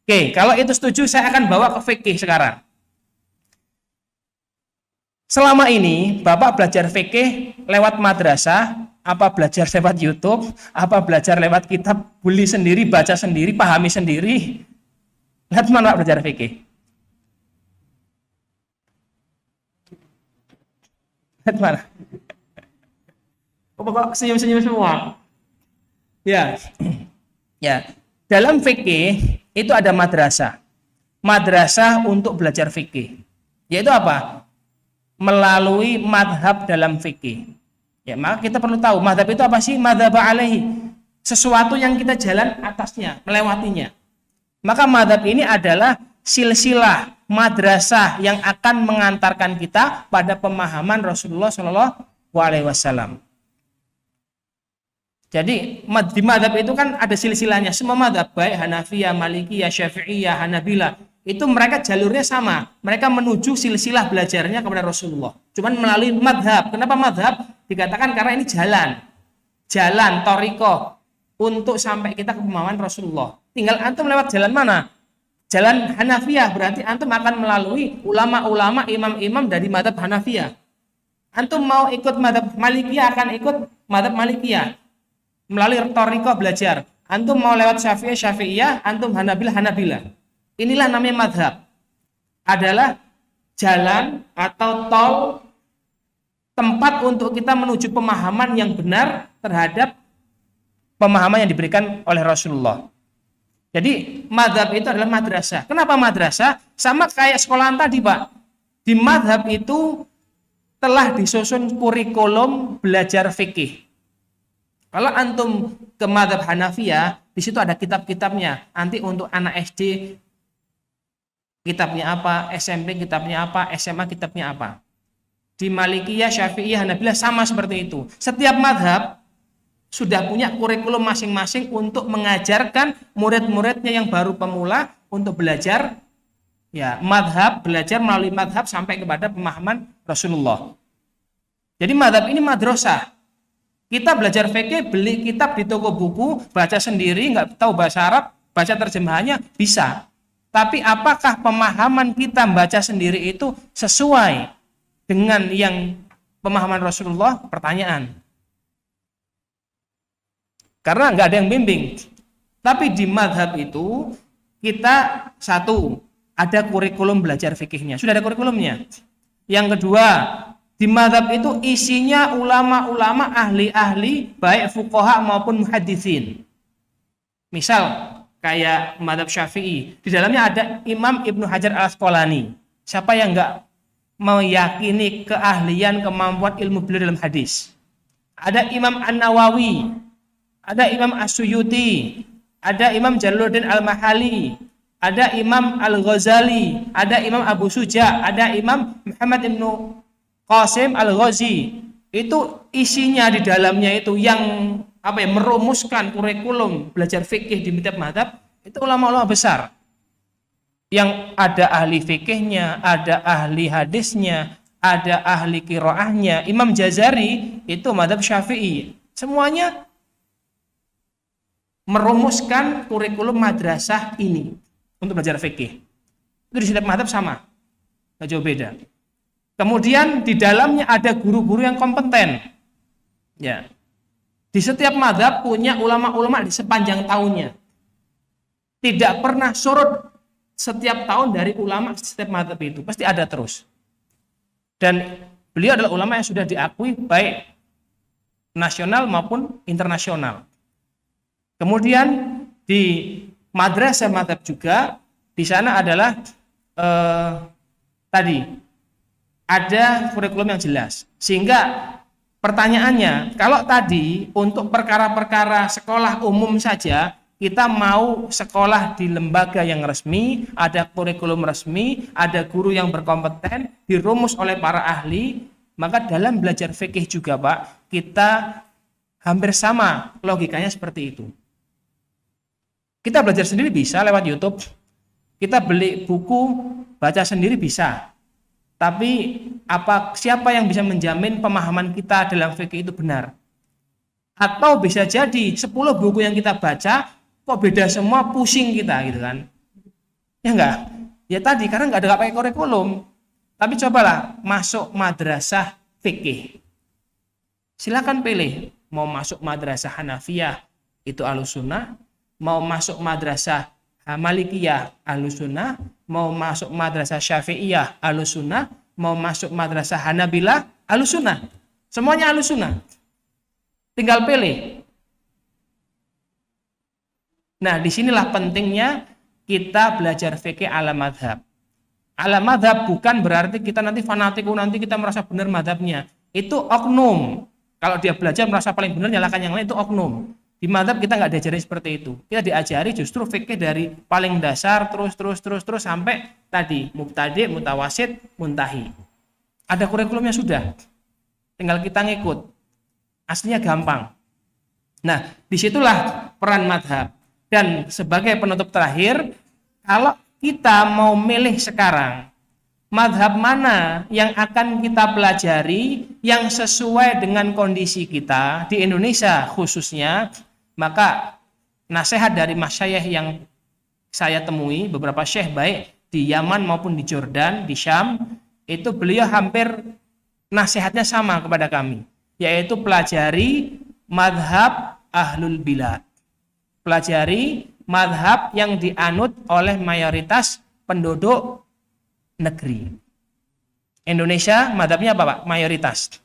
Oke, kalau itu setuju saya akan bawa ke fikih sekarang. Selama ini Bapak belajar fikih lewat madrasah, apa belajar lewat YouTube, apa belajar lewat kitab, beli sendiri, baca sendiri, pahami sendiri? Lihat mana Pak belajar fikih? Lihat mana? Bapak senyum-senyum semua. Ya. Ya. Dalam fikih itu ada madrasah. Madrasah untuk belajar fikih. Yaitu apa? Melalui madhab dalam fikih. Ya, maka kita perlu tahu madhab itu apa sih? Madhab alaihi, sesuatu yang kita jalan atasnya, melewatinya. Maka madhab ini adalah silsilah madrasah yang akan mengantarkan kita pada pemahaman Rasulullah SAW. Jadi di madhab itu kan ada silsilahnya. Semua madhab, baik Hanafiyah, Malikiyah, Syafi'iyah, Hanabilah, itu mereka jalurnya sama. Mereka menuju silsilah belajarnya kepada Rasulullah. Cuman melalui madhab. Kenapa madhab? Dikatakan karena ini jalan, thariqah untuk sampai kita ke pemahaman Rasulullah. Tinggal antum lewat jalan mana? Jalan Hanafiyah, berarti antum akan melalui ulama-ulama, imam-imam dari madhab Hanafiyah. Antum mau ikut madhab Malikiyah, akan ikut madhab Malikiyah melalui thariqah belajar. Antum mau lewat Syafi'iyah, Syafi'iyah, antum Hanabilah, Hanabilah. Inilah namanya madhab. Adalah jalan atau tol, tempat untuk kita menuju pemahaman yang benar terhadap pemahaman yang diberikan oleh Rasulullah. Jadi madhab itu adalah madrasah. Kenapa madrasah? Sama kayak sekolahan tadi, Pak. Di madhab itu telah disusun kurikulum belajar fikih. Kalau antum ke madhab Hanafiyah, di situ ada kitab-kitabnya. Nanti untuk anak SD kitabnya apa, SMP kitabnya apa, SMA kitabnya apa. Di Malikiyah, Syafi'iyah, Hanabilah sama seperti itu. Setiap madhab sudah punya kurikulum masing-masing untuk mengajarkan murid-muridnya yang baru pemula untuk belajar ya madhab, belajar melalui madhab sampai kepada pemahaman Rasulullah. Jadi madhab ini madrasah. Kita belajar fikih, beli kitab di toko buku, baca sendiri, nggak tahu bahasa Arab, baca terjemahannya bisa. Tapi apakah pemahaman kita membaca sendiri itu sesuai dengan yang pemahaman Rasulullah? Pertanyaan. Karena nggak ada yang bimbing. Tapi di madhab itu kita satu, ada kurikulum belajar fikihnya. Sudah ada kurikulumnya. Yang kedua, di madhab itu isinya ulama-ulama ahli-ahli baik fuqaha maupun muhaditsin. Misal kayak madhab Syafi'i, di dalamnya ada Imam Ibnu Hajar Al-Asqalani. Siapa yang nggak meyakini keahlian kemampuan ilmu beliau dalam hadis? Ada Imam An-Nawawi, ada Imam As-Suyuti, ada Imam Jalaluddin Al-Mahali, ada Imam Al-Ghazali, ada Imam Abu Suja, ada Imam Muhammad Ibnu Qasim Al-Ghazi. Itu isinya di dalamnya itu yang merumuskan kurikulum belajar fikih di tiap mazhab itu ulama-ulama besar. Yang ada ahli fikihnya, ada ahli hadisnya, ada ahli qiraahnya. Imam Jazari itu mazhab Syafi'i. Semuanya merumuskan kurikulum madrasah ini untuk belajar fikih. Itu di setiap mazhab sama, nggak jauh beda. Kemudian di dalamnya ada guru-guru yang kompeten. Ya, di setiap mazhab punya ulama-ulama di sepanjang tahunnya. Tidak pernah surut setiap tahun dari ulama setiap mazhab itu, pasti ada terus. Dan beliau adalah ulama yang sudah diakui baik nasional maupun internasional. Kemudian di madrasah mazhab juga di sana adalah tadi ada kurikulum yang jelas. Sehingga pertanyaannya, kalau tadi untuk perkara-perkara sekolah umum saja kita mau sekolah di lembaga yang resmi, ada kurikulum resmi, ada guru yang berkompeten, dirumus oleh para ahli, maka dalam belajar fikih juga Pak, kita hampir sama logikanya seperti itu. Kita belajar sendiri bisa lewat YouTube, kita beli buku, baca sendiri bisa. Tapi siapa yang bisa menjamin pemahaman kita dalam fikih itu benar? Atau bisa jadi 10 buku yang kita baca kok beda semua, pusing kita gitu kan? Ya enggak? Ya tadi karena enggak ada pakai kurikulum. Tapi cobalah masuk madrasah fikih. Silakan pilih mau masuk madrasah Hanafiyah itu Ahlussunnah, mau masuk madrasah Malikiyah Ahlussunnah, mau masuk madrasah Syafi'iyah Ahlussunnah, mau masuk madrasah Hanabilah Ahlussunnah. Semuanya Ahlussunnah. Tinggal pilih. Nah, disinilah pentingnya kita belajar fikih ala madhab. Ala madhab bukan berarti kita nanti fanatik, nanti kita merasa benar madhabnya. Itu oknum. Kalau dia belajar merasa paling benar, nyalakan yang lain, itu oknum. Di madhab kita nggak diajari seperti itu. Kita diajari justru fikih dari paling dasar terus sampai tadi mubtadi, mutawasid, muntahi. Ada kurikulumnya sudah. Tinggal kita ngikut. Aslinya gampang. Nah, disitulah peran madhab. Dan sebagai penutup terakhir, kalau kita mau milih sekarang madhab mana yang akan kita pelajari yang sesuai dengan kondisi kita di Indonesia khususnya, maka nasihat dari masyayikh yang saya temui, beberapa syekh baik di Yaman maupun di Jordan, di Syam, itu beliau hampir nasihatnya sama kepada kami, yaitu pelajari madhab ahlul bilad. pelajari madhab yang dianut oleh mayoritas penduduk negeri. Indonesia madhabnya apa Pak? Mayoritas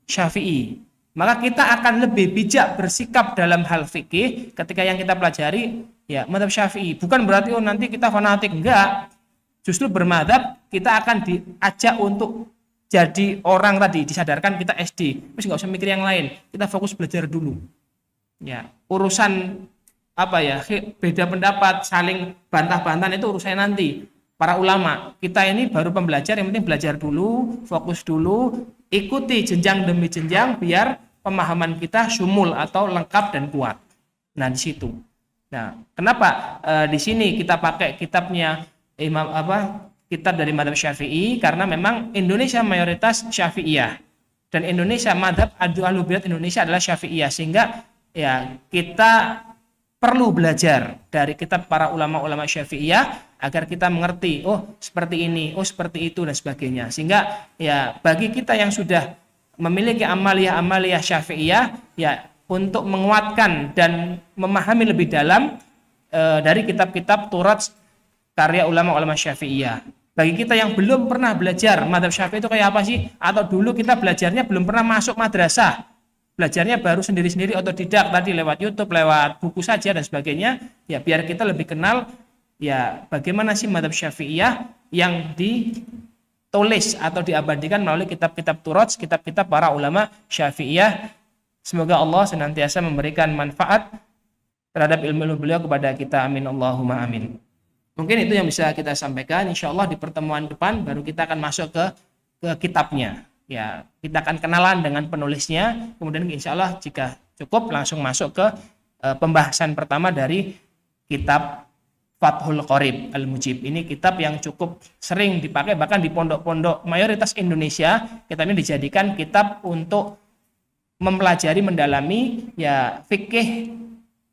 Syafi'i. Maka kita akan lebih bijak bersikap dalam hal fikih ketika yang kita pelajari ya madhab Syafi'i. Bukan berarti nanti kita fanatik, enggak. Justru bermadhab kita akan diajak untuk jadi orang tadi, disadarkan kita SD. Terus nggak usah mikir yang lain, kita fokus belajar dulu. Ya, urusan apa ya, beda pendapat, saling bantah-bantahan itu urusannya nanti. Para ulama, kita ini baru pembelajar, yang penting belajar dulu, fokus dulu, ikuti jenjang demi jenjang biar pemahaman kita syumul atau lengkap dan kuat. Nah, di situ. Nah, kenapa di sini kita pakai kitabnya kitab dari madhab Syafi'i? Karena memang Indonesia mayoritas Syafi'iyah dan Indonesia madhab Ahlul Bidat Indonesia adalah Syafi'iyah, sehingga ya kita perlu belajar dari kitab para ulama-ulama Syafi'iyah agar kita mengerti, oh seperti ini, oh seperti itu dan sebagainya, sehingga ya bagi kita yang sudah memiliki amaliyah Syafi'iyah ya untuk menguatkan dan memahami lebih dalam dari kitab-kitab Turat karya ulama-ulama Syafi'iyah. Bagi kita yang belum pernah belajar madhab Syafi'i itu kayak apa sih? Atau dulu kita belajarnya belum pernah masuk madrasah, belajarnya baru sendiri-sendiri otodidak tadi lewat YouTube, lewat buku saja dan sebagainya. Ya biar kita lebih kenal ya bagaimana sih madhab Syafi'iyah yang ditulis atau diabadikan melalui kitab-kitab Turat, kitab-kitab para ulama Syafi'iyah. Semoga Allah senantiasa memberikan manfaat terhadap ilmu beliau kepada kita. Amin Allahumma amin. Mungkin itu yang bisa kita sampaikan. Insya Allah di pertemuan depan baru kita akan masuk ke kitabnya. Ya, kita akan kenalan dengan penulisnya. Kemudian insya Allah jika cukup langsung masuk ke pembahasan pertama dari kitab Fathul Qorib Al-Mujib. Ini kitab yang cukup sering dipakai bahkan di pondok-pondok mayoritas Indonesia. Kitab ini dijadikan kitab untuk mempelajari, mendalami ya fikih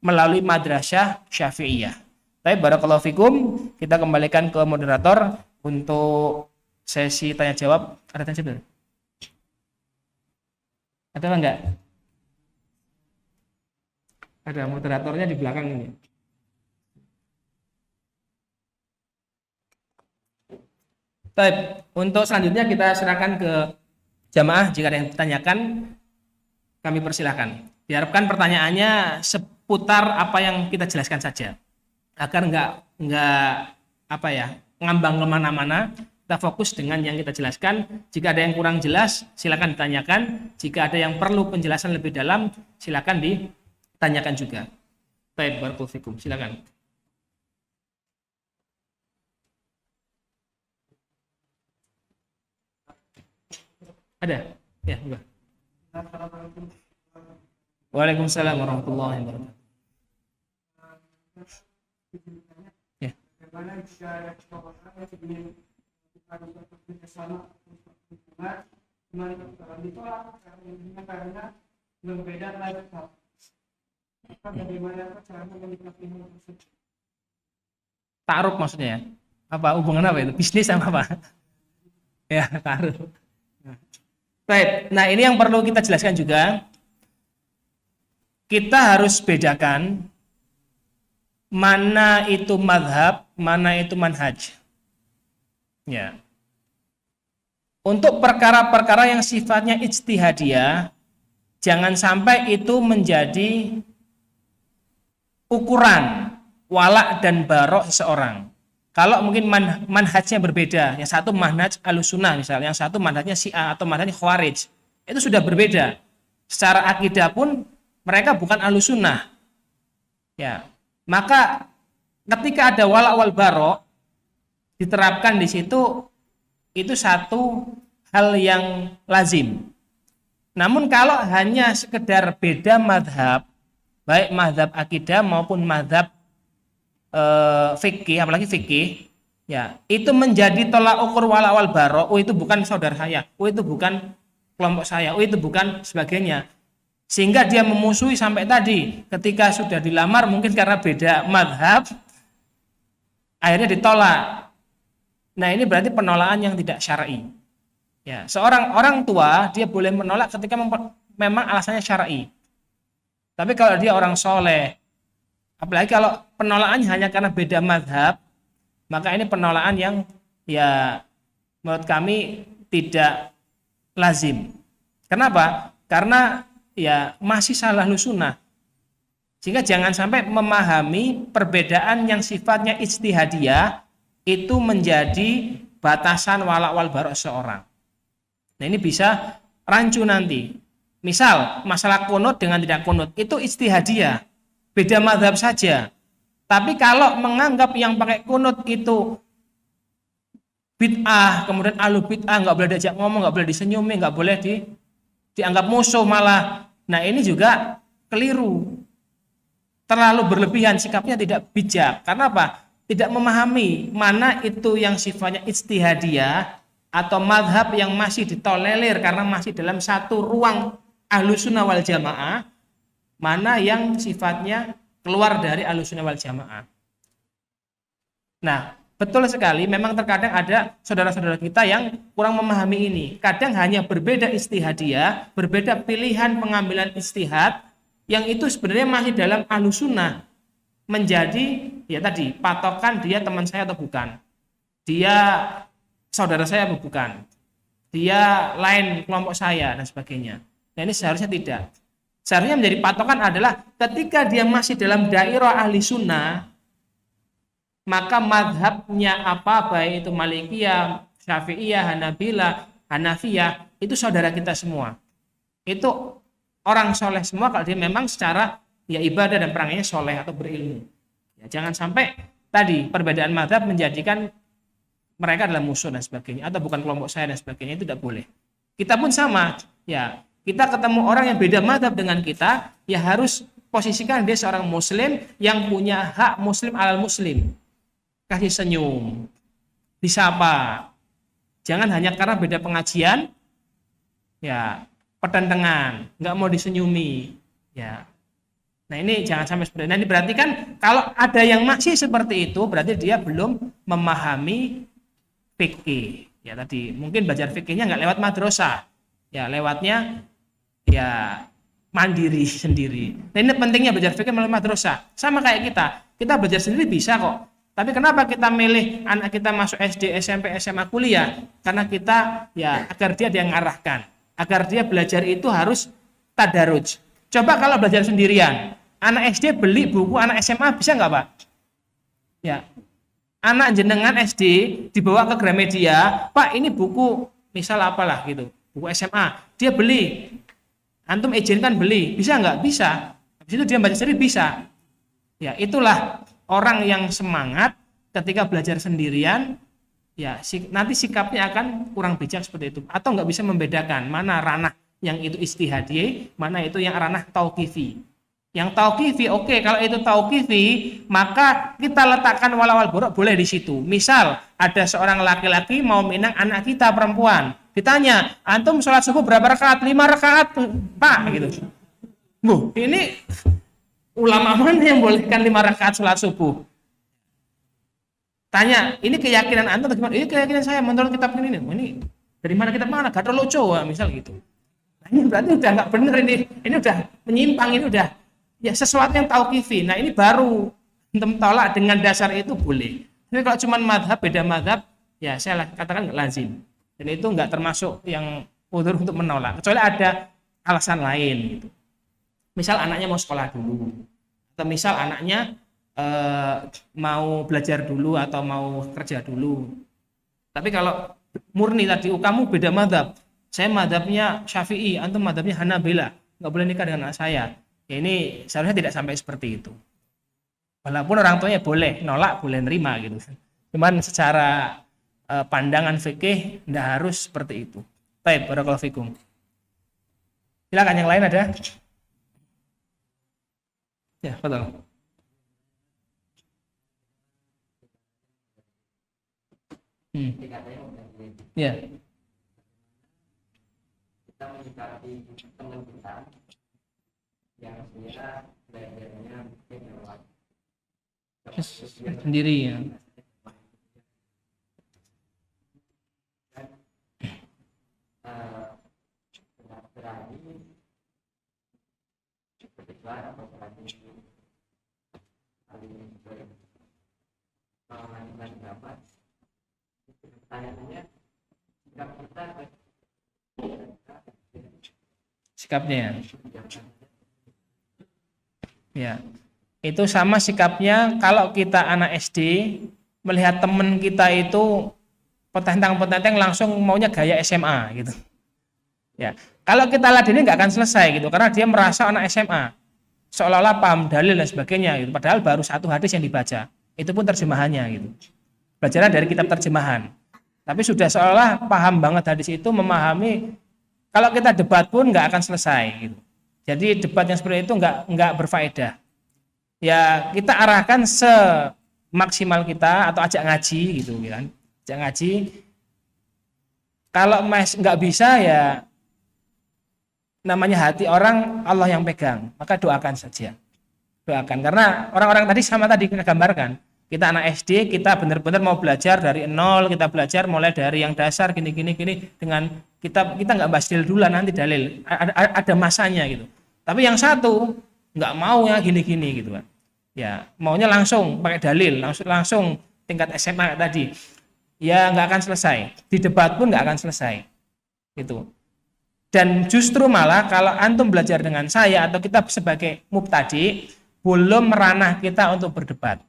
melalui madrasah Syafi'iyah. Baik, barakallahu fikum. Kita kembalikan ke moderator untuk sesi tanya jawab. Ada tanya jawab? Ada apa enggak? Ada, moderatornya di belakang ini. Baik, untuk selanjutnya kita serahkan ke jamaah. Jika ada yang ditanyakan, kami persilahkan. Diharapkan pertanyaannya seputar apa yang kita jelaskan saja, agar enggak ngambang kemana-mana. Kita fokus dengan yang kita jelaskan. Jika ada yang kurang jelas, silakan ditanyakan. Jika ada yang perlu penjelasan lebih dalam, silakan ditanyakan juga. Baik, barakallahu fikum. Silakan. Ada? Ya, enggak. Waalaikumsalam warahmatullahi wabarakatuh. Ya. Ta'aruf maksudnya ya? Apa hubungan apa itu? Bisnis sama apa? Ya, ta'aruf. Baik, nah ini yang perlu kita jelaskan juga. Kita harus bedakan mana itu madhab, mana itu manhaj. Ya. Untuk perkara-perkara yang sifatnya ijtihadiyah, jangan sampai itu menjadi ukuran walak dan barok seseorang. Kalau mungkin manhajnya berbeda, yang satu manhaj Ahlussunnah misalnya, yang satu manhajnya Syiah atau manhajnya Khawarij, itu sudah berbeda. Secara akidah pun mereka bukan Ahlussunnah. Ya. Maka ketika ada walak wal barok diterapkan di situ, itu satu hal yang lazim. Namun kalau hanya sekedar beda madhab, baik madhab akidah maupun madhab fikih, apalagi fikih, ya itu menjadi tolak ukur walak wal barok. Oh itu bukan saudara saya, oh itu bukan kelompok saya, oh itu bukan sebagainya. Sehingga dia memusuhi sampai tadi ketika sudah dilamar mungkin karena beda madhab, akhirnya ditolak. Nah ini berarti penolakan yang tidak syar'i. Ya, seorang orang tua dia boleh menolak ketika memang alasannya syar'i. Tapi kalau dia orang soleh, Apalagi kalau penolakannya hanya karena beda mazhab, maka ini penolakan yang ya menurut kami tidak lazim. Kenapa? Karena ya masih salah sunnah. Sehingga jangan sampai memahami perbedaan yang sifatnya ijtihadiyah itu menjadi batasan walak wal barok seorang. Nah ini bisa rancu nanti. Misal masalah kunut dengan tidak kunut itu ijtihadiyah, beda mazhab saja. Tapi kalau menganggap yang pakai kunut itu bid'ah, kemudian ahlu bid'ah nggak boleh diajak ngomong, nggak boleh disenyumi, nggak boleh dianggap musuh malah. Nah ini juga keliru. Terlalu berlebihan, sikapnya tidak bijak. Karena apa? Tidak memahami mana itu yang sifatnya ijtihadiyah atau madhab yang masih ditolerir karena masih dalam satu ruang Ahlussunnah wal Jamaah, mana yang sifatnya keluar dari Ahlussunnah wal Jamaah. Nah, betul sekali, memang terkadang ada saudara-saudara kita yang kurang memahami ini. Kadang hanya berbeda ijtihadiyah, berbeda pilihan pengambilan ijtihad, yang itu sebenarnya masih dalam Ahlussunnah, menjadi ya tadi patokan dia teman saya atau bukan, dia saudara saya atau bukan, dia lain kelompok saya dan sebagainya. Nah ini seharusnya tidak. Seharusnya menjadi patokan adalah ketika dia masih dalam dairah ahli sunnah, maka madhabnya apa, baik itu Malikiyah, Syafi'iyah, Hanabilah, Hanafiyah, itu saudara kita semua. Itu orang soleh semua kalau dia memang secara ya ibadah dan perangannya soleh atau berilmu. Ya, jangan sampai tadi perbedaan mazhab menjadikan mereka adalah musuh dan sebagainya, atau bukan kelompok saya dan sebagainya, itu tidak boleh. Kita pun sama, ya kita ketemu orang yang beda mazhab dengan kita, ya harus posisikan dia seorang muslim yang punya hak muslim alal muslim. Kasih senyum, disapa. Jangan hanya karena beda pengajian, ya pertentangan, nggak mau disenyumi, ya. Nah ini jangan sampai seperti ini. Nah, ini berarti kan kalau ada yang masih seperti itu, berarti dia belum memahami fikih. Ya tadi mungkin belajar fikihnya nggak lewat madrasah, ya lewatnya ya mandiri sendiri. Nah ini pentingnya belajar fikih melalui madrasah. Sama kayak kita belajar sendiri bisa kok. Tapi kenapa kita milih anak kita masuk SD, SMP, SMA, kuliah? Karena kita ya agar dia ngarahkan. Agar dia belajar itu harus tadarruj. Coba kalau belajar sendirian, anak SD beli buku anak SMA bisa nggak Pak? Ya, anak jenengan SD dibawa ke Gramedia, Pak ini buku misal apalah gitu, buku SMA, dia beli, antum izinkan beli, bisa nggak? Bisa. Habis itu dia baca sendiri bisa. Ya itulah orang yang semangat ketika belajar sendirian. Ya, nanti sikapnya akan kurang bijak seperti itu, atau nggak bisa membedakan mana ranah yang itu ijtihadi, mana itu yang ranah tauqifi. Yang tauqifi, oke, kalau itu tauqifi, maka kita letakkan walawal borok boleh di situ. Misal ada seorang laki-laki mau minang anak kita perempuan, ditanya, antum sholat subuh berapa rakaat? 5 rakaat, Pak, gitu. Bu, ini ulama mana yang bolehkan 5 rakaat sholat subuh? Tanya, ini keyakinan antum bagaimana? Ini keyakinan saya menurut kitab ini. Ini dari mana kitab mana? Gak ada lucu, misal gitu. Nah, ini berarti udah nggak benar ini. Ini udah menyimpang, ini udah ya sesuatu yang tauqifi. Nah, ini baru antum tolak dengan dasar itu boleh. Tapi kalau cuma madhab, beda madhab, ya saya katakan nggak lazim. Dan itu nggak termasuk yang udzur untuk menolak. Kecuali ada alasan lain gitu. Misal anaknya mau sekolah dulu. Atau misal anaknya mau belajar dulu atau mau kerja dulu. Tapi kalau murni tadi kamu beda madhab, saya madhabnya Syafi'i, antum madhabnya Hanabilah, nggak boleh nikah dengan anak saya. Ya, ini seharusnya tidak sampai seperti itu. Walaupun orang tuanya boleh nolak, boleh nerima gitu. Cuman secara pandangan fikih tidak harus seperti itu. Baik, barakallahu fikum. Silakan yang lain ada? Ya, betul. Ya. Kita menyikapi teman kita yang sebenarnya belajarnya mungkin lewat sendiri ya. Berani berdebat atau berani saling mengajukan pendapat. Pertanyaannya, sikap kita Sikapnya. Ya. Itu sama sikapnya kalau kita anak SD melihat teman kita itu petentang-petentang langsung maunya gaya SMA gitu. Ya. Kalau kita ladeni nggak akan selesai gitu karena dia merasa anak SMA. Seolah-olah paham dalil dan sebagainya gitu. Padahal baru satu hadis yang dibaca. Itu pun terjemahannya gitu. Belajarnya dari kitab terjemahan. Tapi sudah seolah paham banget hadis itu, memahami. Kalau kita debat pun nggak akan selesai gitu. Jadi debat yang seperti itu nggak berfaedah. Ya kita arahkan semaksimal kita atau ajak ngaji gitu kan. Ajak ngaji. Kalau nggak bisa ya namanya hati orang Allah yang pegang, maka doakan saja. Doakan karena orang-orang tadi sama tadi kita gambarkan. Kita anak SD, kita benar-benar mau belajar dari nol, kita belajar mulai dari yang dasar gini dengan kita nggak bahas dalil dulu nanti dalil. Ada masanya gitu. Tapi yang satu nggak mau ya gini gitu kan. Ya, maunya langsung pakai dalil, langsung tingkat SMA tadi. Ya nggak akan selesai. Di debat pun nggak akan selesai. Gitu. Dan justru malah kalau antum belajar dengan saya atau kita sebagai mubtadi belum meranah kita untuk berdebat.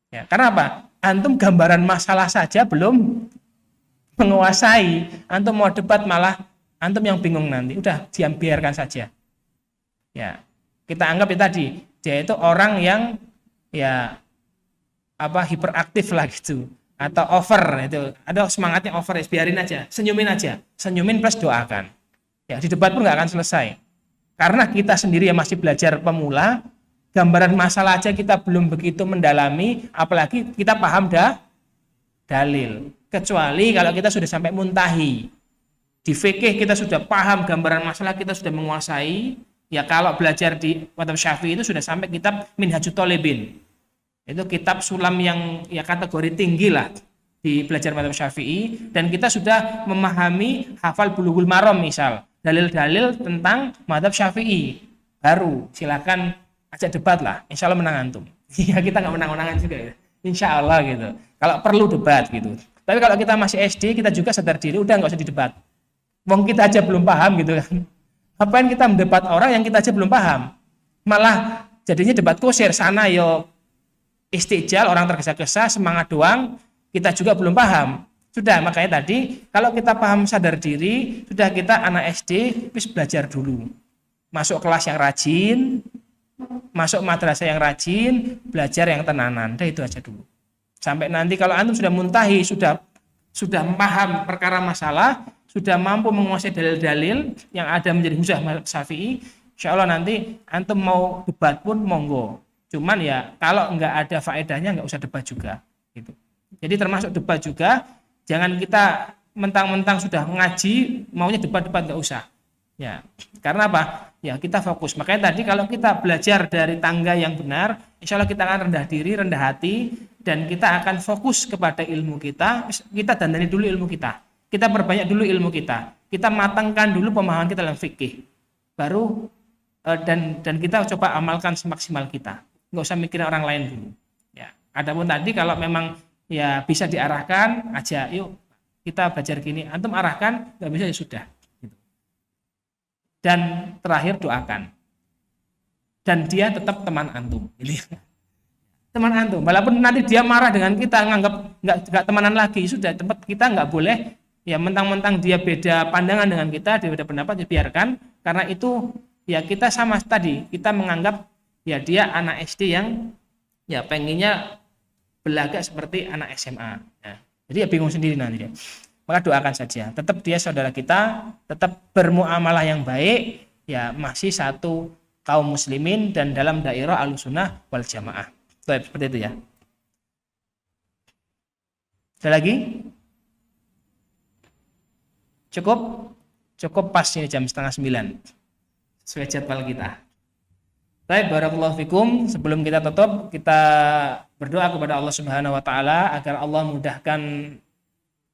Ya, karena apa? Antum gambaran masalah saja belum menguasai. Antum mau debat malah antum yang bingung nanti. Udah diam biarkan saja. Ya, kita anggap itu tadi dia itu orang yang ya hiperaktif lah gitu atau over itu. Ada semangatnya over, biarin aja, senyumin plus doakan. Ya, di debat pun nggak akan selesai. Karena kita sendiri yang masih belajar pemula, gambaran masalah aja kita belum begitu mendalami, apalagi kita paham dalil. Kecuali kalau kita sudah sampai muntahi. Di fikih kita sudah paham gambaran masalah, kita sudah menguasai. Ya kalau belajar di Mazhab Syafi'i itu sudah sampai kitab Minhajut Thalibin. Itu kitab sulam yang ya kategori tinggi lah di belajar Mazhab Syafi'i, dan kita sudah memahami hafal Bulughul Maram misal, dalil-dalil tentang Mazhab Syafi'i. Baru silakan ajak debat lah, insya Allah menang antum. Ya kita nggak menang-menangan juga ya, insya Allah gitu. Kalau perlu debat gitu. Tapi kalau kita masih SD, kita juga sadar diri, udah nggak usah didebat. Wong kita aja belum paham gitu kan. Ngapain kita mendebat orang yang kita aja belum paham? Malah jadinya debat kusir, sana yo istijal, orang tergesa-gesa, semangat doang, kita juga belum paham. Sudah, makanya tadi kalau kita paham sadar diri, sudah kita anak SD, terus belajar dulu. Masuk kelas yang rajin, masuk madrasah yang rajin, belajar yang tenanan. Udah itu aja dulu. Sampai nanti kalau antum sudah muntahi, sudah paham perkara masalah, sudah mampu menguasai dalil-dalil yang ada menjadi hujah mazhab Syafi'i, insya Allah nanti antum mau debat pun monggo. Cuman ya kalau nggak ada faedahnya nggak usah debat juga. Gitu. Jadi termasuk debat juga, jangan kita mentang-mentang sudah ngaji maunya debat-debat nggak usah. Ya, karena apa? Ya kita fokus. Makanya tadi kalau kita belajar dari tangga yang benar, insya Allah kita akan rendah diri, rendah hati, dan kita akan fokus kepada ilmu kita. Kita dandani dulu ilmu kita. Kita perbanyak dulu ilmu kita. Kita matangkan dulu pemahaman kita dalam fikih. Baru dan kita coba amalkan semaksimal kita. Nggak usah mikirin orang lain dulu. Ya. Adapun tadi kalau memang ya bisa diarahkan aja, yuk kita belajar gini. Antum arahkan, nggak bisa ya sudah. Gitu. Dan terakhir doakan. Dan dia tetap teman antum. Teman antum. Walaupun nanti dia marah dengan kita, nganggap nggak temanan lagi, sudah tempat kita nggak boleh. Ya mentang-mentang dia beda pandangan dengan kita, dia beda pendapat, ya biarkan. Karena itu ya kita sama tadi, kita menganggap ya dia anak SD yang ya pengennya belaga seperti anak SMA. Ya. Jadi ya bingung sendiri nanti dia. Maka doakan saja. Tetap dia saudara kita, tetap bermuamalah yang baik, ya masih satu kaum muslimin dan dalam daerah Ahlussunnah wal Jamaah. Seperti itu ya. Ada lagi? Cukup pas ini jam 8:30 sesuai jadwal kita. Baik, barakallahu fikum. Sebelum kita tutup, kita berdoa kepada Allah Subhanahu wa taala agar Allah mudahkan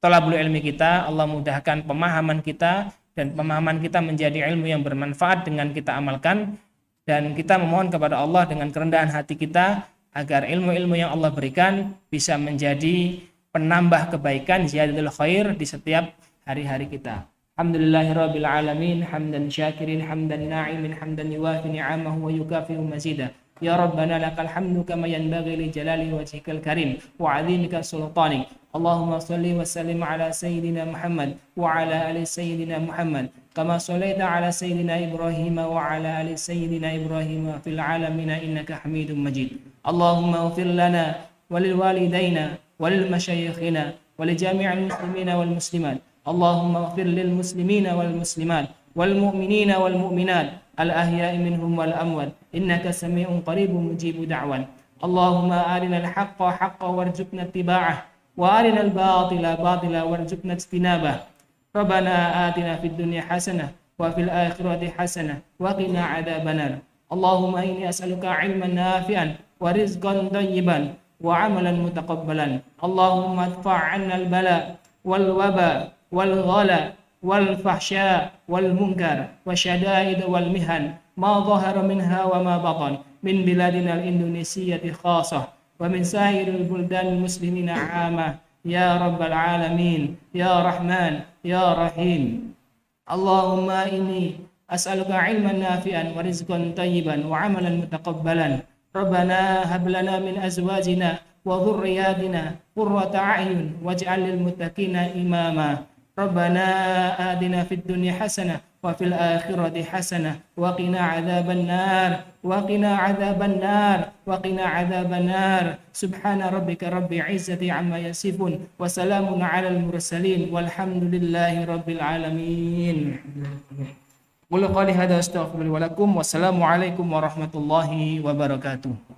thalabul ilmi kita, Allah mudahkan pemahaman kita, dan pemahaman kita menjadi ilmu yang bermanfaat dengan kita amalkan. Dan kita memohon kepada Allah dengan kerendahan hati kita, agar ilmu-ilmu yang Allah berikan bisa menjadi penambah kebaikan, ziyadatul khair di setiap hari-hari kita. Alhamdulillahirabbil alamin, hamdan syakirin, hamdan na'imin, hamdan yuwafi ni'amahu wa yukafi'u mazida. Ya Rabbana lakal hamdu kama yanbaghi li jalali wajhikal karim wa 'azimika sultanik. Allahumma salli wa sallim ala sayyidina Muhammad wa ala ali sayyidina Muhammad kama shallaita ala sayyidina Ibrahim wa ala ali sayyidina Ibrahim fil alamin innaka Hamidum Majid. Allahumma ighfir lana wa lil walidayna wa lil mashayikhina wa li jami'il muslimina wal muslimat. Allahumma ighfir lil muslimina wal muslimat wal mu'minina wal mu'minat al ahya'i minhum wal amwat innaka sami'un qaribun mujibud da'wan. Allahumma arinal haqqa haqqan warzuqna ittiba'ah wa arinal batila batila warzuqna ijtinabah. Rabbana atina fid dunya hasanah wa fil akhirati hasanah wa qina adzabannar. Allahumma inni as'aluka 'ilman nafi'an wa rizqan thayyiban wa 'amalan mutaqabbalan. Allahumma adfa' 'anna al-bala wal waba wal ghala wal fahsya wal munkar wa syada'id wal mihan ma dhahara minha wa ma batan min biladina al-indonesiyyati khassah wa min sa'iril buldanil muslimina 'amah ya rabbal alamin ya rahman ya rahim. Allahumma inni as'aluka 'ilman nafi'an wa rizqan thayyiban wa 'amalan mutaqabbalan. Rabbana hab lana min azwajina wa dhurriyyatina qurrata a'yun waj'al lil muttaqina imama. Rabbana atina fid dunya hasanah wa fil akhirati hasanah wa qina adzaban nar wa qina adzaban nar wa qina adzaban nar. Subhana rabbika rabbil izzati amma yasifun wa salamun alal mursalin walhamdulillahi rabbil alamin. Qul qali hadza astaghfiru wa lakum wassalamu alaikum warahmatullahi wabarakatuh.